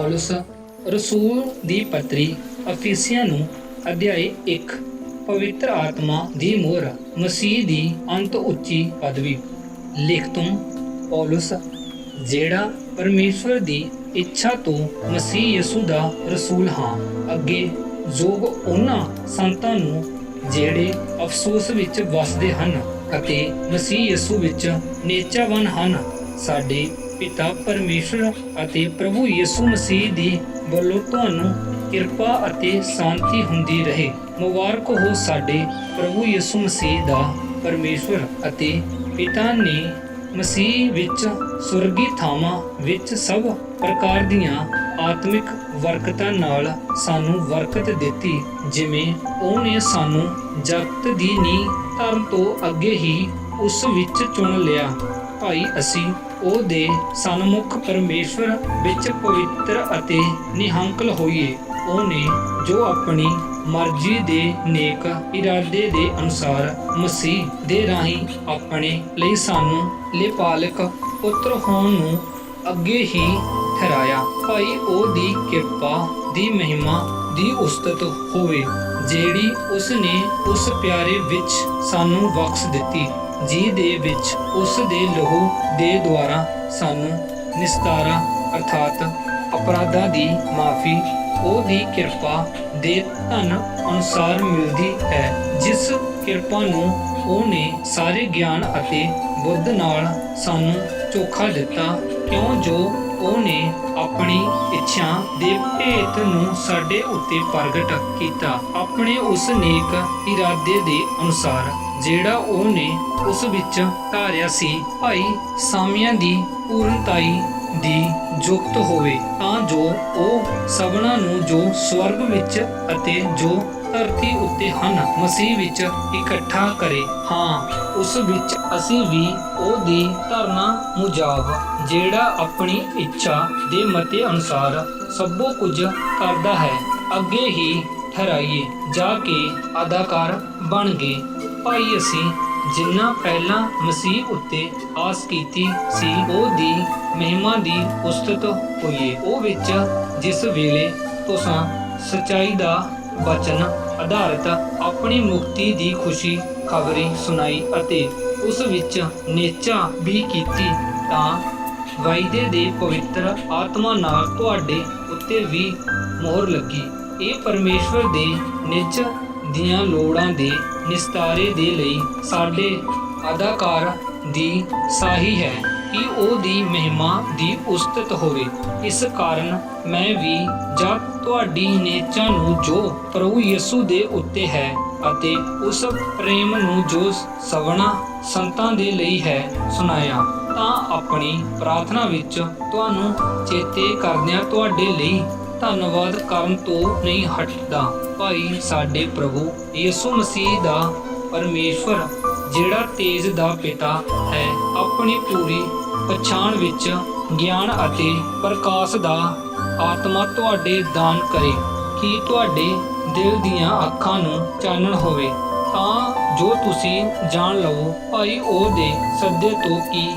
ਪੌਲੁਸ ਰਸੂਲ ਦੀ ਪੱਤਰੀ ਅਫੀਸੀਆਂ ਨੂੰ ਅਧਿਆਇ 1। ਪਵਿੱਤਰ ਆਤਮਾ ਦੀ ਮੋਹਰ, ਮਸੀਹ ਦੀ ਅੰਤ ਉੱਚੀ ਪਦਵੀ। ਲਿਖਤੁਮ ਪੌਲੁਸ, ਜਿਹੜਾ ਪਰਮੇਸ਼ਵਰ ਦੀ ਇੱਛਾ ਤੋਂ ਮਸੀਹ ਯਸੂ ਦਾ ਰਸੂਲ ਹਾਂ, ਅੱਗੇ ਯੋਗ ਉਹਨਾਂ ਸੰਤਾਂ ਨੂੰ ਜਿਹੜੇ ਅਫਸੋਸ ਵਿੱਚ ਵਸਦੇ ਹਨ ਅਤੇ ਮਸੀਹ ਯਸੂ ਵਿੱਚ ਨਿਹਚਾਵਾਨ ਹਨ, ਸਾਡੇ ਪਿਤਾ ਪਰਮੇਸ਼ਵਰ ਅਤੇ ਪ੍ਰਭੂ ਯਿਸੂ ਮਸੀਹ ਦੀ ਵੱਲੋਂ ਤੁਹਾਨੂੰ ਕਿਰਪਾ ਅਤੇ ਸ਼ਾਂਤੀ ਹੁੰਦੀ ਰਹੇ। ਮੁਬਾਰਕ ਹੋ ਸਾਡੇ ਪ੍ਰਭੂ ਯਿਸੂ ਮਸੀਹ ਦਾ ਪਰਮੇਸ਼ਵਰ ਅਤੇ ਪਿਤਾ ਨੇ ਮਸੀਹ ਵਿੱਚ ਸੁਰਗੀ ਥਾਵਾਂ ਵਿੱਚ ਸਭ ਪ੍ਰਕਾਰ ਦੀਆਂ ਆਤਮਿਕ ਬਰਕਤਾਂ ਨਾਲ ਸਾਨੂੰ ਬਰਕਤ ਦਿੱਤੀ, ਜਿਵੇਂ ਉਹਨੇ ਸਾਨੂੰ ਜਗਤ ਦੀ ਨੀਂਹ ਧਰਨ ਤੋਂ ਅੱਗੇ ਹੀ ਉਸ ਵਿੱਚ ਚੁਣ ਲਿਆ। ਭਾਈ ਅਸੀਂ ਉਹਦੇ ਸਨਮੁਖ ਪਰਮੇਸ਼ਵਰ ਵਿੱਚ ਪਵਿੱਤਰ ਅਤੇ ਨਿਹੰਕਲ ਹੋਈਏ। ਉਹਨੇ ਜੋ ਆਪਣੀ ਮਰਜ਼ੀ ਦੇ ਨੇਕ ਇਰਾਦੇ ਦੇ ਅਨੁਸਾਰ ਮਸੀਹ ਦੇ ਰਾਹੀਂ ਆਪਣੇ ਲਈ ਸਾਨੂੰ ਲਿਪਾਲਕ ਪੁੱਤਰ ਹੋਣ ਨੂੰ ਅੱਗੇ ਹੀ ਠਹਿਰਾਇਆ। ਭਾਈ ਉਹਦੀ ਕਿਰਪਾ ਦੀ ਮਹਿਮਾ ਦੀ ਉਸਤਤ ਹੋਵੇ, ਜਿਹੜੀ ਉਸਨੇ ਉਸ ਪਿਆਰੇ ਵਿੱਚ ਸਾਨੂੰ ਬਖਸ਼ ਦਿੱਤੀ, ਜਿਹਦੇ ਵਿੱਚ ਉਸ ਦੇ ਲਹੂ ਦੇ ਦੁਆਰਾ ਸਾਨੂੰ ਨਿਸਤਾਰਾ ਅਰਥਾਤ ਅਪਰਾਧਾਂ ਦੀ ਮਾਫੀ ਉਹਦੀ ਕਿਰਪਾ ਦੇ ਧਨ ਅਨੁਸਾਰ ਮਿਲਦੀ ਹੈ, ਜਿਸ ਕਿਰਪਾ ਨੂੰ ਉਹਨੇ ਸਾਰੇ ਗਿਆਨ ਅਤੇ ਬੁੱਧ ਨਾਲ ਸਾਨੂੰ ਚੋਖਾ ਦਿੱਤਾ, ਕਿਉਂ ਜੋ ਉਹਨੇ ਆਪਣੀ ਇੱਛਾ ਦੇ ਭੇਤ ਨੂੰ ਸਾਡੇ ਉੱਤੇ ਪ੍ਰਗਟ ਕੀਤਾ, ਆਪਣੇ ਉਸ ਨੇਕ ਇਰਾਦੇ ਦੇ ਅਨੁਸਾਰ ਜਿਹੜਾ ਉਹਨੇ ਉਸ ਵਿੱਚ ਧਾਰਿਆ ਸੀ, ਭਾਈ ਸਾਮਿਆਂ ਦੀ ਪੂਰਨਤਾਈ ਦੀ ਜੁਗਤ ਹੋਵੇ, ਤਾਂ ਜੋ ਉਹ ਸਭਨਾਂ ਨੂੰ ਜੋ ਸਵਰਗ ਵਿੱਚ ਅਤੇ ਜੋ ਧਰਤੀ ਉੱਤੇ ਹਨ ਮਸੀਹ ਵਿੱਚ ਇਕੱਠਾ ਕਰੇ। ਹਾਂ, ਉਸ ਵਿੱਚ ਅਸੀਂ ਵੀ ਉਹਦੀ ਧਾਰਨਾ ਮੁਜਾਬ, ਜਿਹੜਾ ਆਪਣੀ ਇੱਛਾ ਦੇ ਮਤੇ ਅਨੁਸਾਰ ਸਭੋ ਕੁਝ ਕਰਦਾ ਹੈ, ਅੱਗੇ ਹੀ ਠਹਿਰਾਈਏ ਜਾ ਕੇ ਅਦਾਕਾਰ ਬਣ ਗਏ। ਭਾਈ ਅਸੀਂ ਜਿੰਨਾ ਪਹਿਲਾਂ ਮਸੀਹ ਉੱਤੇ ਆਸ ਕੀਤੀ ਸੀ, ਉਹਦੀ ਮਹਿਮਾ ਦੀ ਉਸਤਤ ਹੋਈਏ। ਉਹ ਵਿੱਚ ਜਿਸ ਵੇਲੇ ਤੁਸਾਂ ਸੱਚਾਈ ਦਾ ਵਚਨ ਆਧਾਰਿਤ ਆਪਣੀ ਮੁਕਤੀ ਦੀ ਖੁਸ਼ੀ ਖਬਰੀ ਸੁਣਾਈ ਅਤੇ ਉਸ ਵਿੱਚ ਨਿਹਚਾ ਵੀ ਕੀਤੀ, ਤਾਂ ਵਾਅਦੇ ਦੇ ਪਵਿੱਤਰ ਆਤਮਾ ਨਾਲ ਤੁਹਾਡੇ ਉੱਤੇ ਵੀ ਮੋਹਰ ਲੱਗੀ। ਇਹ ਪਰਮੇਸ਼ਵਰ ਦੇ ਨਿੱਜ ਦੀਆਂ ਲੋੜਾਂ ਦੇ ਨਿਸਤਾਰੇ ਦੇ ਲਈ ਸਾਡੇ ਅਦਾਕਾਰ ਦੀ ਸਾਹੀ ਹੈ ਕਿ ਉਹਦੀ ਮਹਿਮਾ ਦੀ ਉਸਤਤ ਹੋਵੇ। ਇਸ ਕਾਰਨ ਮੈਂ ਵੀ ਜਦ ਤੁਹਾਡੀ ਨੇਚਾ ਨੂੰ ਜੋ ਪ੍ਰਭੂ ਯਿਸੂ ਦੇ ਉੱਤੇ ਹੈ ਅਤੇ ਉਸ ਪ੍ਰੇਮ ਨੂੰ ਜੋ ਸਭਨਾਂ ਸੰਤਾਂ ਦੇ ਲਈ ਹੈ ਸੁਣਾਇਆ, ਤਾਂ ਆਪਣੀ ਪ੍ਰਾਰਥਨਾ ਵਿੱਚ ਤੁਹਾਨੂੰ ਚੇਤੇ ਕਰਦਿਆਂ ਤੁਹਾਡੇ ਲਈ ਧੰਨਵਾਦ ਕਰਨ ਤੋਂ ਨਹੀਂ ਹਟਦਾ। ਭਾਈ ਸਾਡੇ ਪ੍ਰਭੂ ਯਿਸੂ ਮਸੀਹ ਦਾ ਪਰਮੇਸ਼ਵਰ, ਜਿਹੜਾ ਤੇਜ ਦਾ ਪਿਤਾ ਹੈ, ਆਪਣੀ ਪੂਰੀ ਪਛਾਣ ਵਿੱਚ ਗਿਆਨ ਅਤੇ ਪ੍ਰਕਾਸ਼ ਦਾ ਆਤਮਾ ਤੁਹਾਡੇ ਦਾਨ ਕਰੇ, ਕਿ ਤੁਹਾਡੇ ਦਿਲ ਦੀਆਂ ਅੱਖਾਂ ਨੂੰ ਚਾਨਣ ਹੋਵੇ, ਤਾਂ ਜੋ ਤੁਸੀਂ ਜਾਣ ਲਵੋ ਭਾਈ ਉਹਦੇ ਸੱਦੇ ਤੋਂ ਕੀ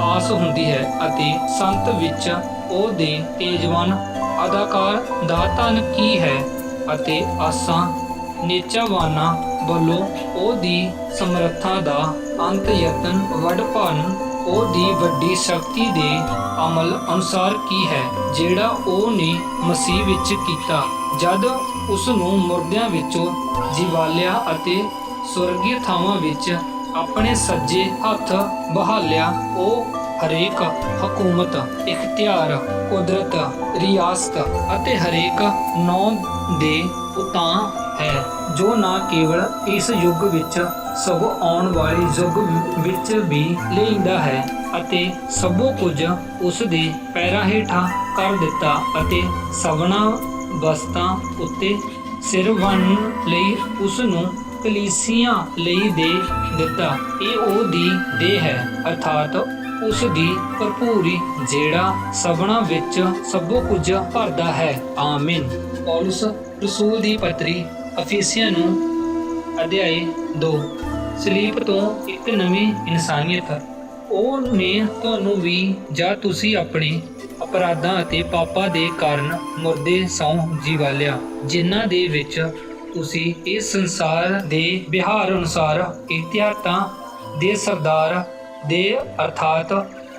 ਆਸ ਹੁੰਦੀ ਹੈ ਅਤੇ ਸੰਤ ਵਿੱਚ ਉਹਦੇ ਤੇਜਵਾਨ ਅਦਾਕਾਰ ਦਾ ਧਨ ਕੀ ਹੈ, ਅਤੇ ਆਸਾਂ ਨਿਹਚਾਵਾਨਾਂ ਵੱਲੋਂ ਉਹਦੀ ਸਮਰੱਥਾ ਦਾ ਅੰਤ ਯਤਨ ਵਡਭਾਨ ਉਹਦੀ ਵੱਡੀ ਸ਼ਕਤੀ ਦੇ ਅਮਲ ਅਨੁਸਾਰ ਕੀ ਹੈ, ਜਿਹੜਾ ਉਹਨੇ ਮਸੀਹ ਵਿੱਚ ਕੀਤਾ, ਜਦ ਉਸ ਨੂੰ ਮੁਰਦਿਆਂ ਵਿੱਚੋਂ ਜਿਵਾਲਿਆ ਅਤੇ ਸਵਰਗੀ ਥਾਵਾਂ ਵਿੱਚ ਆਪਣੇ ਸੱਜੇ ਹੱਥ ਬਹਾਲਿਆ। ਉਹ ਹਰੇਕ ਹਕੂਮਤ, ਇਖਤਿਆਰ, ਕੁਦਰਤ, ਰਿਆਸਤ ਅਤੇ ਹਰੇਕ ਨੌਂ ਦੇ ਉਤਾਂ ਹੈ, ਜੋ ਨਾ ਕੇਵਲ ਇਸ ਯੁੱਗ ਵਿੱਚ ਸਗੋਂ ਆਉਣ ਵਾਲੇ ਯੁੱਗ ਵਿੱਚ ਵੀ ਲੈਂਦਾ ਹੈ, ਅਤੇ ਸਭੋ ਕੁਝ ਉਸ ਦੇ ਪੈਰਾਂ ਹੇਠਾਂ ਕਰ ਦਿੱਤਾ ਅਤੇ ਸਭਨਾਂ ਵਸਤਾਂ ਉੱਤੇ ਸਿਰ ਬੰਨ੍ਹਣ ਲਈ ਉਸ ਨੂੰ ਕਲੀਸਿਆਂ ਲਈ ਦੇ ਦਿੱਤਾ। ਇਹ ਉਹਦੀ ਦੇਹ ਹੈ, ਅਰਥਾਤ ਉਸ ਦੀ ਭਰਪੂਰੀ, ਜਿਹੜਾ ਸਭਨਾਂ ਵਿੱਚ ਸਭੋ ਕੁਝ ਭਰਦਾ ਹੈ। ਆਮੀਨ। ਪੌਲੁਸ ਰਸੂਲ ਦੀ ਪੱਤਰੀ ਅਫੀਸੀਆਂ ਨੂੰ ਅਧਿਆਇ 2। ਸਲੀਪ ਤੋਂ ਇੱਕ ਨਵੀਂ ਇਨਸਾਨੀਅਤ। ਉਹਨੇ ਤੁਹਾਨੂੰ ਵੀ ਜਾਂ ਤੁਸੀਂ ਆਪਣੇ ਅਪਰਾਧਾਂ ਅਤੇ ਪਾਪਾਂ ਦੇ ਕਾਰਨ ਮੁਰਦੇ ਸੌਂ ਜੀਵਾਲਿਆ, ਜਿਨ੍ਹਾਂ ਦੇ ਵਿੱਚ ਤੁਸੀਂ ਇਸ ਸੰਸਾਰ ਦੇ ਵਿਹਾਰ ਅਨੁਸਾਰ ਇਤਿਹਾਤਾਂ ਦੇ ਸਰਦਾਰ ਦੇ ਅਰਥਾਤ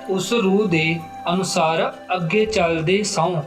ਉਸ ਰੂਹ ਦੇ ਅਨੁਸਾਰ ਅੱਗੇ ਚੱਲਦੇ ਸੌਂ,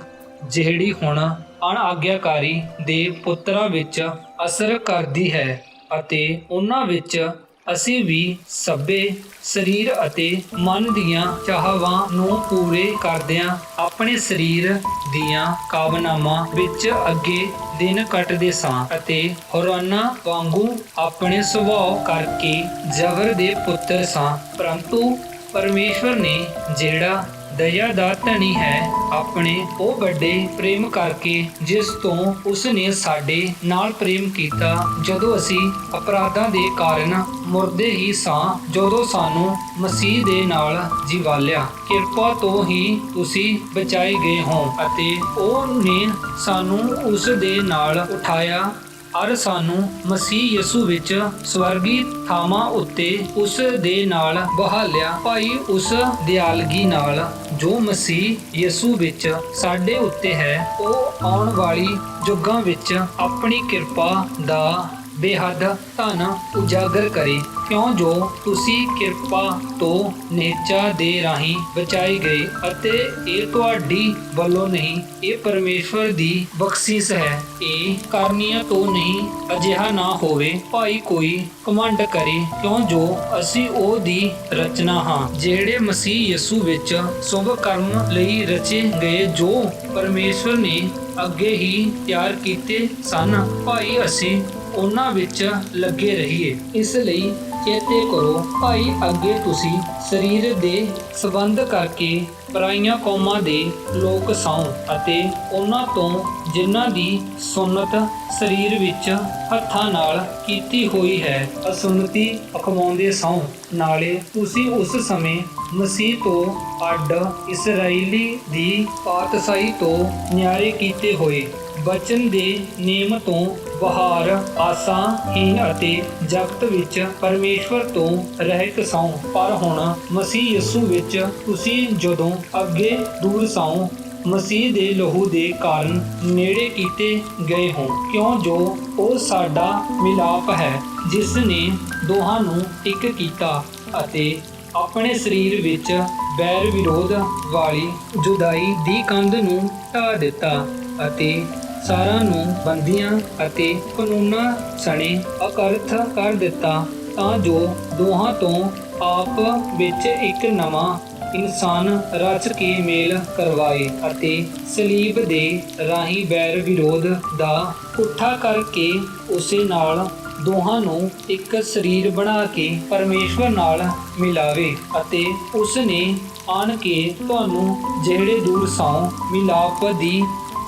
ਜਿਹੜੀ ਹੁਣ ਅਣਆਗਿਆਕਾਰੀ ਦੇ ਪੁੱਤਰਾਂ ਵਿੱਚ ਅਸਰ ਕਰਦੀ ਹੈ, ਅਤੇ ਉਹਨਾਂ ਵਿੱਚ ਅਸੀਂ ਵੀ ਸਭੇ ਸਰੀਰ ਅਤੇ ਮਨ ਦੀਆਂ ਚਾਹਵਾਂ ਨੂੰ ਪੂਰੇ ਕਰਦਿਆਂ ਆਪਣੇ ਸਰੀਰ ਦੀਆਂ ਕਾਮਨਾਵਾਂ ਵਿੱਚ ਅੱਗੇ ਦਿਨ ਕੱਟਦੇ ਸਾਂ, ਅਤੇ ਹੋਰਨਾਂ ਵਾਂਗੂ ਆਪਣੇ ਸੁਭਾਅ ਕਰਕੇ ਜ਼ਬਰ ਦੇ ਪੁੱਤਰ ਸਾਂ। ਪਰੰਤੂ ਪਰਮੇਸ਼ਵਰ ਨੇ, ਜਿਹੜਾ ਦਇਆ ਦਾ ਧਨੀ ਹੈ, ਆਪਣੇ ਉਹ ਵੱਡੇ ਪ੍ਰੇਮ ਕਰਕੇ, ਜਿਸ ਤੋਂ ਉਸ ਨੇ ਸਾਡੇ ਨਾਲ ਪ੍ਰੇਮ ਕੀਤਾ, ਜਦੋਂ ਅਸੀਂ ਅਪਰਾਧਾਂ ਦੇ ਕਾਰਨ ਮੁਰਦੇ ਹੀ ਸਾਂ, ਜਦੋਂ ਸਾਨੂੰ ਮਸੀਹ ਦੇ ਨਾਲ ਜੀਵਾਲਿਆ, ਕਿਰਪਾ ਤੋਂ ਹੀ ਤੁਸੀਂ ਬਚਾਏ ਗਏ ਹੋ, ਅਤੇ ਉਹ ਨੇ ਸਾਨੂੰ ਉਸ ਦੇ ਨਾਲ ਉਠਾਇਆ ਅਰ ਸਾਨੂੰ ਮਸੀਹ ਯਿਸੂ ਵਿੱਚ ਸਵਰਗੀ ਥਾਵਾਂ ਉੱਤੇ ਉਸ ਦੇ ਨਾਲ ਬਹਾਲਿਆ। ਭਾਈ ਉਸ ਦਿਆਲਗੀ ਨਾਲ ਜੋ ਮਸੀਹ ਯਿਸੂ ਵਿੱਚ ਸਾਡੇ ਉੱਤੇ ਹੈ, ਉਹ ਆਉਣ ਵਾਲੀ ਯੁੱਗਾਂ ਵਿੱਚ ਆਪਣੀ ਕਿਰਪਾ ਦਾ ਬੇਹੱਦ ਧਨ ਉਜਾਗਰ ਕਰੇ, ਕਿਉਂ ਜੋ ਤੁਸੀਂ ਕਿਰਪਾ ਤੋਂ ਨਿਹਚਾ ਦੇ ਰਾਹੀਂ ਬਚਾਏ ਗਏ, ਅਤੇ ਇਹ ਤੁਹਾਡੀ ਵੱਲੋਂ ਨਹੀਂ, ਇਹ ਪਰਮੇਸ਼ਵਰ ਦੀ ਬਖਸ਼ਿਸ਼ ਹੈ। ਇਹ ਕਰਨੀਆਂ ਤੋਂ ਨਹੀਂ, ਅਜਿਹਾ ਨਾ ਹੋਵੇ ਭਾਈ ਕੋਈ ਘਮੰਡ ਕਰੇ, ਕਿਉਂ ਜੋ ਅਸੀਂ ਉਹ ਦੀ ਰਚਨਾ ਹਾਂ, ਜਿਹੜੇ ਮਸੀਹ ਯਿਸੂ ਵਿੱਚ ਸ਼ੁਭ ਕਰਮ ਲਈ ਰਚੇ ਗਏ, ਜੋ ਪਰਮੇਸ਼ਵਰ ਨੇ ਅੱਗੇ ਹੀ ਤਿਆਰ ਕੀਤੇ ਸਨ, ਭਾਈ ਅਸੀਂ ਉਹਨਾਂ ਵਿੱਚ ਲੱਗੇ ਰਹੀਏ। ਇਸ ਲਈ ਚੇਤੇ ਕਰੋ ਭਾਈ, ਅੱਗੇ ਤੁਸੀਂ ਸਰੀਰ ਦੇ ਸੰਬੰਧ ਕਰਕੇ ਪਰਾਈਆਂ ਕੌਮਾਂ ਦੇ ਲੋਕ ਸੌਂ, ਅਤੇ ਉਹਨਾਂ ਤੋਂ ਜਿਨ੍ਹਾਂ ਦੀ ਸੁੰਨਤ ਸਰੀਰ ਵਿੱਚ ਹੱਥਾਂ ਨਾਲ ਕੀਤੀ ਹੋਈ ਹੈ, ਅਸੁੰਨਤੀ ਅਖਵਾਉਂਦੇ ਸੌਂ। ਨਾਲੇ ਤੁਸੀਂ ਉਸ ਸਮੇਂ ਮਸੀਹ ਤੋਂ ਅੱਡ ਇਸਰਾਏਲੀ ਦੀ ਪਾਤਸ਼ਾਹੀ ਤੋਂ ਨਿਆਰੇ ਕੀਤੇ ਹੋਏ, ਬਚਨ ਦੇ ਨੇਮ ਤੋਂ ਬਾਹਰ ਆਸਾਹੀਨ ਅਤੇ ਜਗਤ ਵਿੱਚ ਪਰਮੇਸ਼ਵਰ ਤੋਂ ਰਹਿਤ ਸੌਂ। ਪਰ ਹੁਣ ਮਸੀਹ ਯਿਸੂ ਵਿੱਚ ਤੁਸੀਂ ਜਦੋਂ ਅੱਗੇ ਦੂਰ ਸੌਂ, ਮਸੀਹ ਦੇ ਲਹੂ ਦੇ ਕਾਰਨ ਨੇੜੇ ਕੀਤੇ ਗਏ ਹੋ, ਕਿਉਂ ਜੋ ਉਹ ਸਾਡਾ ਮਿਲਾਪ ਹੈ, ਜਿਸ ਨੇ ਦੋਹਾਂ ਨੂੰ ਇੱਕ ਕੀਤਾ, ਅਤੇ ਆਪਣੇ ਸਰੀਰ ਵਿੱਚ ਬੈਰ ਵਿਰੋਧ ਵਾਲੀ ਜੁਦਾਈ ਦੀ ਕੰਧ ਨੂੰ ਢਾਹ ਦਿੱਤਾ, ਅਤੇ ਸਾਰਿਆਂ ਨੂੰ ਬੰਦੀਆਂ ਅਤੇ ਕਾਨੂੰਨਾਂ ਸਣੇ ਅਕਰਥ ਕਰ ਦਿੱਤਾ, ਤਾਂ ਜੋ ਦੋਹਾਂ ਤੋਂ ਆਪ ਵਿੱਚ ਇੱਕ ਨਵਾਂ ਇਨਸਾਨ ਰਚ ਕੇ ਮੇਲ ਕਰਵਾਏ, ਅਤੇ ਸਲੀਬ ਦੇ ਰਾਹੀਂ ਬੈਰ ਵਿਰੋਧ ਦਾ ਪੁੱਠਾ ਕਰਕੇ ਉਸੇ ਨਾਲ ਦੋਹਾਂ ਨੂੰ ਇੱਕ ਸਰੀਰ ਬਣਾ ਕੇ ਪਰਮੇਸ਼ਵਰ ਨਾਲ ਮਿਲਾਵੇ, ਅਤੇ ਉਸ ਨੇ ਆਣ ਕੇ ਤੁਹਾਨੂੰ ਜਿਹੜੇ ਦੂਰ ਸੌਂ ਮਿਲਾਪ ਦੀ,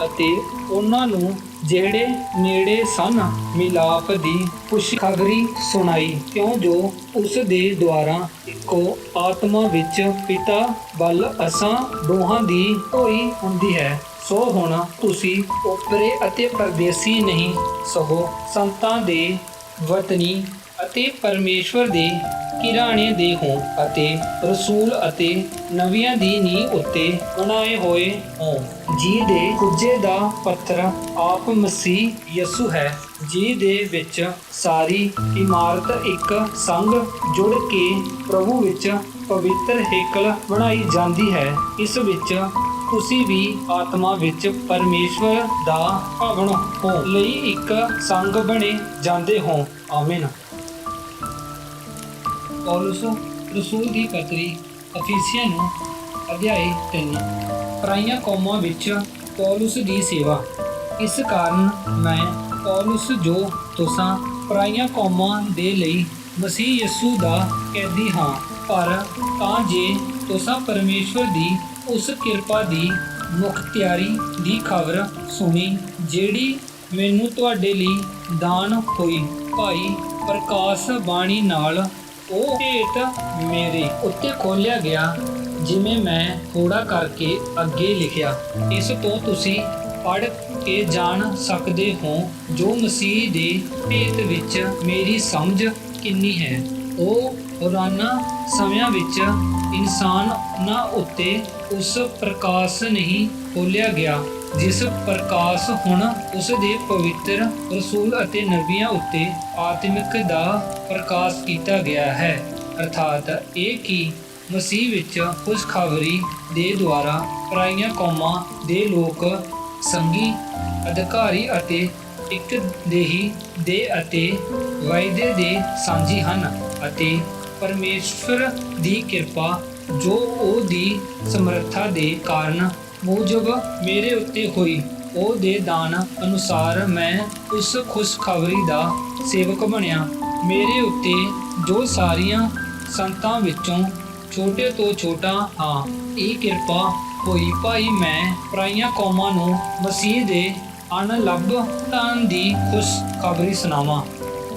ਅਤੇ ਉਹਨਾਂ ਨੂੰ ਜਿਹੜੇ ਨੇੜੇ ਸਨ ਮਿਲਾਪ ਦੀ ਖੁਸ਼ਖਬਰੀ ਸੁਣਾਈ, ਕਿਉਂ ਜੋ ਉਸ ਦੇ ਦੁਆਰਾ ਇੱਕੋ ਆਤਮਾ ਵਿੱਚ ਪਿਤਾ ਵੱਲ ਅਸਾਂ ਦੋਹਾਂ ਦੀ ਹੋਈ ਹੁੰਦੀ ਹੈ। ਸੋ ਹੁਣ ਤੁਸੀਂ ਓਪਰੇ ਅਤੇ ਪਰਦੇਸੀ ਨਹੀਂ, ਸਗੋਂ ਸੰਤਾਂ ਦੇ ਵਤਨੀ ਅਤੇ ਪਰਮੇਸ਼ਵਰ ਦੇ ਘਰਾਣੇ ਦੇ ਹੋ, ਅਤੇ ਰਸੂਲ ਅਤੇ ਨਵੀਆਂ ਦੀ ਨੀਂਹ ਉੱਤੇ ਬਣਾਏ ਹੋਏ ਹੋ, ਜਿਹਦੇ ਕੁੱਜੇ ਦਾ ਪੱਥਰ ਆਪ ਮਸੀਹ ਯਿਸੂ ਹੈ, ਜਿਹਦੇ ਵਿੱਚ ਸਾਰੀ ਇਮਾਰਤ ਇੱਕ ਸੰਗ ਜੁੜ ਕੇ ਪ੍ਰਭੂ ਵਿੱਚ ਪਵਿੱਤਰ ਹੇਕਲ ਬਣਾਈ ਜਾਂਦੀ ਹੈ। ਇਸ ਵਿੱਚ ਤੁਸੀਂ ਵੀ ਆਤਮਾ ਵਿੱਚ ਪਰਮੇਸ਼ਵਰ ਦਾ ਭਵਨ ਹੋ ਲਈ ਇੱਕ ਸੰਗ ਬਣੇ ਜਾਂਦੇ ਹੋ। ਆਮੀਨ। ਪੌਲੁਸ ਰਸੂਲ ਦੀ ਪੱਤਰੀ ਅਫੀਸੀਆਂ ਨੂੰ ਅਧਿਆਇ 3। ਪਰਾਈਆਂ ਕੌਮਾਂ ਵਿੱਚ ਪੌਲੁਸ ਦੀ ਸੇਵਾ। ਇਸ ਕਾਰਨ ਮੈਂ ਪੌਲੁਸ, ਜੋ ਤੁਸਾਂ ਪਰਾਈਆਂ ਕੌਮਾਂ ਦੇ ਲਈ ਮਸੀਹ ਯਿਸੂ ਦਾ ਕੈਦੀ ਹਾਂ, ਪਰ ਤਾਂ ਜੇ ਤੁਸਾਂ ਪਰਮੇਸ਼ਵਰ ਦੀ ਉਸ ਕਿਰਪਾ ਦੀ ਮੁਖਤਿਆਰੀ ਦੀ ਖਬਰ ਸੁਣੀ, ਜਿਹੜੀ ਮੈਨੂੰ ਤੁਹਾਡੇ ਲਈ ਦਾਨ ਹੋਈ, ਭਾਈ ਪ੍ਰਕਾਸ਼ ਬਾਣੀ ਨਾਲ ਉਹ ਭੇਤ ਮੇਰੇ ਉੱਤੇ ਖੋਲ੍ਹਿਆ ਗਿਆ, ਜਿਵੇਂ ਮੈਂ ਥੋੜਾ ਕਰਕੇ ਅੱਗੇ ਲਿਖਿਆ। ਇਸ ਤੋਂ ਤੁਸੀਂ ਪੜ੍ਹ ਕੇ ਜਾਣ ਸਕਦੇ ਹੋ ਜੋ ਮਸੀਹ ਦੇ ਭੇਤ ਵਿੱਚ ਮੇਰੀ ਸਮਝ ਕਿੰਨੀ ਹੈ। ਉਹ ਪੁਰਾਣਾ ਸਮਿਆਂ ਵਿੱਚ ਇਨਸਾਨਾਂ ਉੱਤੇ ਉਸ ਪ੍ਰਕਾਸ਼ ਨਹੀਂ ਖੋਲਿਆ ਗਿਆ ਜਿਸ ਪ੍ਰਕਾਸ਼ ਹੁਣ ਉਸ ਦੇ ਪਵਿੱਤਰ ਰਸੂਲ ਅਤੇ ਨਬੀਆਂ ਉੱਤੇ ਆਤਮਿਕ ਦਾ ਪ੍ਰਕਾਸ਼ ਕੀਤਾ ਗਿਆ ਹੈ। ਅਰਥਾਤ ਇਹ ਕਿ ਮਸੀਹ ਵਿੱਚ ਖੁਸ਼ਖਬਰੀ ਦੇ ਦੁਆਰਾ ਪਰਾਈਆਂ ਕੌਮਾਂ ਦੇ ਲੋਕ ਸੰਗੀ, ਅਧਿਕਾਰੀ ਅਤੇ ਇੱਕ ਦੇਹੀ ਦੇ ਅਤੇ ਵਾਅਦੇ ਦੇ ਸਾਂਝੀ ਹਨ ਅਤੇ ਪਰਮੇਸ਼ਵਰ ਦੀ ਕਿਰਪਾ ਜੋ ਉਹਦੀ ਸਮਰੱਥਾ ਦੇ ਕਾਰਨ ਮੂਜਬ ਮੇਰੇ ਉੱਤੇ ਹੋਈ ਉਹਦੇ ਦਾਨ ਅਨੁਸਾਰ ਮੈਂ ਉਸ ਖੁਸ਼ਖਬਰੀ ਦਾ ਸੇਵਕ ਬਣਿਆ। ਮੇਰੇ ਉੱਤੇ ਜੋ ਸਾਰੀਆਂ ਸੰਤਾਂ ਵਿੱਚੋਂ ਛੋਟੇ ਤੋਂ ਛੋਟਾ ਹਾਂ, ਇਹ ਕਿਰਪਾ ਹੋਈ ਭਾਈ ਮੈਂ ਪਰਾਈਆਂ ਕੌਮਾਂ ਨੂੰ ਮਸੀਹ ਦੇ ਅਣਲੱਭਤਾਂ ਦੀ ਖੁਸ਼ਖਬਰੀ ਸੁਣਾਵਾਂ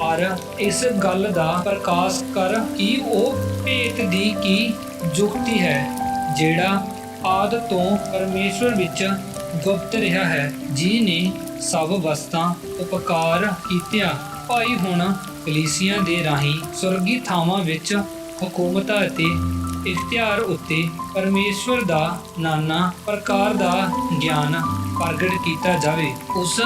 ਔਰ ਇਸ ਗੱਲ ਦਾ ਪ੍ਰਕਾਸ਼ ਕਰ ਕਿ ਉਹ ਭੇਤ ਦੀ ਕੀ ਜੁਗਤੀ ਹੈ ਜਿਹੜਾ ਆਦਿ ਤੋਂ ਪਰਮੇਸ਼ਵਰ ਵਿੱਚ ਗੁਪਤ ਰਿਹਾ ਹੈ, ਜੀ ਨੇ ਸਭ ਵਸਤਾਂ ਉਪਕਾਰ ਕੀਤਿਆ। ਭਾਈ ਹੁਣ ਕਲੀਸਿਆਂ ਦੇ ਰਾਹੀਂ ਸਵਰਗੀ ਥਾਵਾਂ ਵਿੱਚ ਹਕੂਮਤਾਂ ਅਤੇ ਇਖਤਿਆਰ ਉੱਤੇ ਪਰਮੇਸ਼ਵਰ ਦਾ ਨਾਨਾ ਪ੍ਰਕਾਰ ਦਾ ਗਿਆਨ ਪ੍ਰਗਟ ਕੀਤਾ ਜਾਵੇ ਉਸ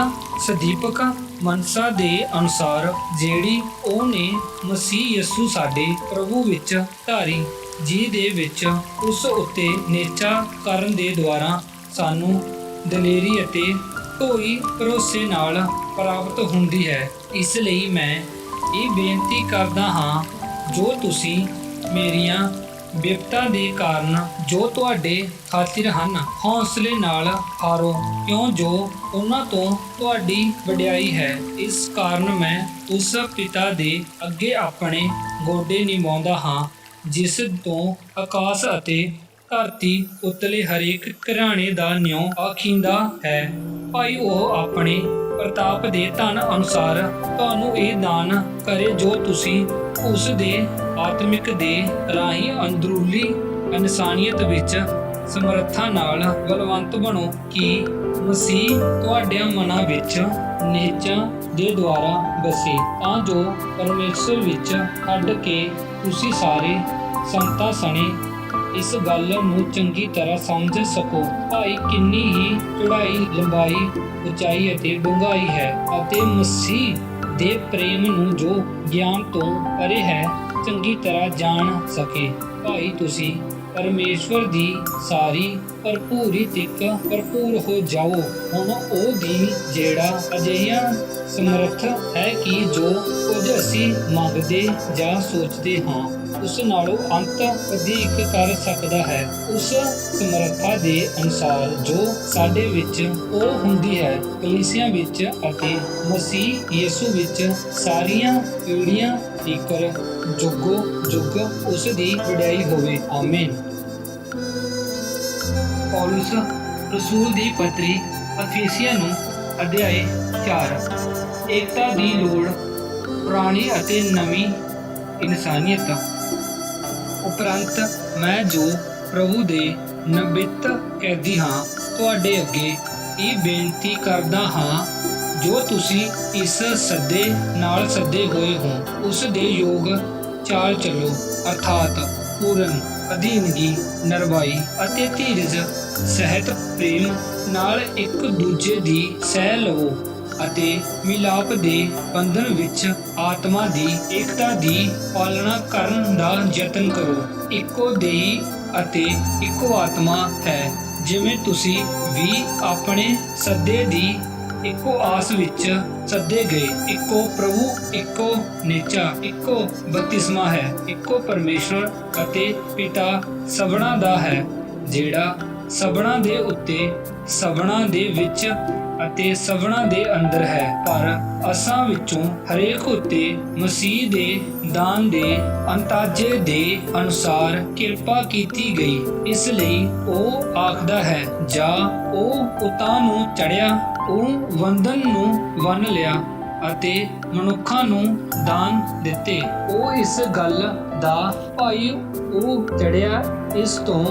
ਸਦੀਪਕ ਮਨਸਾ ਦੇ ਅਨੁਸਾਰ ਜਿਹੜੀ ਉਹਨੇ ਮਸੀਹ ਯਿਸੂ ਸਾਡੇ ਪ੍ਰਭੂ ਵਿੱਚ ਧਾਰੀ ਜੀ ਦੇ ਵਿੱਚ ਉਸ ਉੱਤੇ ਨੇਚਾ ਕਰਨ ਦੇ ਦੁਆਰਾ ਸਾਨੂੰ ਦਲੇਰੀ ਅਤੇ ਢੋਈ ਭਰੋਸੇ ਨਾਲ ਪ੍ਰਾਪਤ ਹੁੰਦੀ ਹੈ। ਇਸ ਲਈ ਮੈਂ ਇਹ ਬੇਨਤੀ ਕਰਦਾ ਹਾਂ ਜੋ ਤੁਸੀਂ ਮੇਰੀਆਂ ਵਿਪਤਾ ਦੇ ਕਾਰਨ ਜੋ ਤੁਹਾਡੇ ਖਾਤਿਰ ਹਨ ਹੌਸਲੇ ਨਾਲ ਹਾਰੋ ਕਿਉਂ ਜੋ ਉਹਨਾਂ ਤੋਂ ਤੁਹਾਡੀ ਵਡਿਆਈ ਹੈ। ਇਸ ਕਾਰਨ ਮੈਂ ਉਸ ਪਿਤਾ ਦੇ ਅੱਗੇ ਆਪਣੇ ਗੋਡੇ ਨਿਵਾਉਂਦਾ ਹਾਂ ਜਿਸ ਤੋਂ ਆਕਾਸ਼ ਅਤੇ ਧਰਤੀ ਉਤਲੇ ਹਰੇਕ ਘਰਾਣੇ ਦਾ ਨਿਉ ਆਖੀਂਦਾ ਹੈ। ਭਾਈ ਉਹ ਆਪਣੇ ਪ੍ਰਤਾਪ ਦੇ ਧਨ ਅਨੁਸਾਰ ਤੁਹਾਨੂੰ ਇਹ ਦਾਨ ਕਰੇ ਜੋ ਤੁਸੀਂ ਉਸ ਦੇ ਆਤਮਿਕ ਦੇ ਰਾਹੀਂ ਅੰਦਰੂਲੀ ਇਨਸਾਨੀਅਤ ਵਿੱਚ ਸਮਰੱਥਾ ਨਾਲ ਬਲਵੰਤ ਬਣੋ ਕਿ ਮਸੀਹ ਤੁਹਾਡਿਆਂ ਮਨਾਂ ਵਿੱਚ ਨੇਚਾ ਦੇ ਦੁਆਰਾ ਬਸੇ ਤਾਂ ਜੋ ਪਰਮੇਸ਼ਰ ਵਿੱਚ ਛੱਡ ਕੇ ਤੁਸੀਂ ਸਾਰੇ ਸੰਤਾਂ ਸਣੇ ਇਸ ਗੱਲ ਨੂੰ ਚੰਗੀ ਤਰ੍ਹਾਂ ਸਮਝ ਸਕੋ। ਭਾਈ ਕਿੰਨੀ ਹੀ ਚੌੜਾਈ, ਲੰਬਾਈ, ਉਚਾਈ ਅਤੇ ਡੂੰਘਾਈ ਹੈ ਅਤੇ ਮਸੀਹ ਦੇ ਪ੍ਰੇਮ ਨੂੰ ਜੋ ਗਿਆਨ ਤੋਂ ਪਰੇ ਹੈ ਚੰਗੀ ਤਰ੍ਹਾਂ ਜਾਣ ਸਕੇ। ਭਾਈ ਤੁਸੀਂ ਪਰਮੇਸ਼ਵਰ ਦੀ ਸਾਰੀ ਭਰਪੂਰੀ ਤੱਕ ਭਰਪੂਰ ਹੋ ਜਾਓ। ਹੁਣ ਉਹ ਦੀ ਜਿਹੜਾ ਅਜਿਹਾ ਸਮਰੱਥ ਹੈ ਕਿ ਜੋ ਕੁਝ ਅਸੀਂ ਮੰਗਦੇ ਜਾਂ ਸੋਚਦੇ ਹਾਂ ਉਸ ਨਾਲੋਂ ਅੰਤ ਵਧੇਕ ਕਰ ਸਕਦਾ ਹੈ ਉਸ ਸਮਰੱਥਾ ਦੇ ਅਨੁਸਾਰ ਜੋ ਸਾਡੇ ਵਿੱਚ ਉਹ ਹੁੰਦੀ ਹੈ ਕਲੀਸਿਆਂ ਵਿੱਚ ਅਤੇ ਮਸੀਹ ਯਿਸੂ ਵਿੱਚ ਸਾਰੀਆਂ ਪੀੜ੍ਹੀਆਂ ਤੀਕਰ ਜੁਗੋ ਜੁਗ ਉਸ ਦੀ ਵਡਿਆਈ ਹੋਵੇ। ਆਮੀਨ। ਪੌਲੁਸ ਰਸੂਲ ਦੀ ਪੱਤਰੀ ਅਫੀਸੀਆਂ ਨੂੰ ਅਧਿਆਇ 4 ਏਕਤਾ ਦੀ ਲੋੜ ਪੁਰਾਣੀ ਅਤੇ ਨਵੀਂ ਇਨਸਾਨੀਅਤ। ਉਪਰੰਤ ਮੈਂ ਜੋ ਪ੍ਰਭੂ ਦੇ ਨਿਮਿਤ ਕੈਦੀ ਹਾਂ ਤੁਹਾਡੇ ਅੱਗੇ ਇਹ ਬੇਨਤੀ ਕਰਦਾ ਹਾਂ ਜੋ ਤੁਸੀਂ ਇਸ ਸੱਦੇ ਨਾਲ ਸੱਦੇ ਹੋਏ ਹੋ ਉਸ ਦੇ ਯੋਗ ਚਾਲ ਚੱਲੋ ਅਰਥਾਤ ਪੂਰਨ ਅਧੀਨਗੀ, ਨਰਵਾਈ ਅਤੇ ਧੀਰਜ ਸਹਿਤ ਪ੍ਰੇਮ ਨਾਲ ਇੱਕ ਦੂਜੇ ਦੀ ਸਹਿ ਲਵੋ ਅਤੇ ਮਿਲਾਪ ਦੇ ਬੰਧਨ ਵਿੱਚ ਆਤਮਾ ਦੀ ਏਕਤਾ ਦੀ ਪਾਲਣਾ ਕਰਨ ਦਾ ਯਤਨ ਕਰੋ। ਇੱਕੋ ਦੇਹੀ ਅਤੇ ਇੱਕੋ ਆਤਮਾ ਹੈ ਜਿਵੇਂ ਤੁਸੀਂ ਵੀ ਆਪਣੇ ਸੱਦੇ ਦੀ ਇੱਕੋ ਆਸ ਵਿੱਚ ਸੱਦੇ ਗਏ। ਇੱਕੋ ਪ੍ਰਭੂ, ਇੱਕੋ ਨੇਚਾ, ਇੱਕੋ ਬਪਤਿਸਮਾ ਹੈ, ਇੱਕੋ ਪਰਮੇਸ਼ਵਰ ਅਤੇ ਪਿਤਾ ਸਭਨਾਂ ਦਾ ਹੈ ਜਿਹੜਾ ਸਭਨਾਂ ਦੇ ਉੱਤੇ, ਸਭਨਾਂ ਦੇ ਵਿੱਚ ਅਤੇ ਸਭਨਾਂ ਦੇ ਅੰਦਰ ਹੈ। ਪਰ ਅਸਾਂ ਵਿੱਚੋਂ ਹਰੇਕ ਉੱਤੇ ਮਸੀਹ ਦੇ ਦਾਨ ਦੇ ਅੰਤਾਜੇ ਦੇ ਅਨੁਸਾਰ ਕਿਰਪਾ ਕੀਤੀ ਗਈ। ਇਸ ਲਈ ਉਹ ਆਖਦਾ ਹੈ ਜਾਂ ਉਹ ਉਤਾਂ ਨੂੰ ਚੜ੍ਹਿਆ, ਉਹ ਵੰਦਨ ਨੂੰ ਵੰਨ ਲਿਆ ਅਤੇ ਮਨੁੱਖਾਂ ਨੂੰ ਦਾਨ ਦਿੱਤੇ। ਉਹ ਇਸ ਗੱਲ ਦਾ ਭਾਈ ਉਹ ਚੜ੍ਹਿਆ ਇਸ ਤੋਂ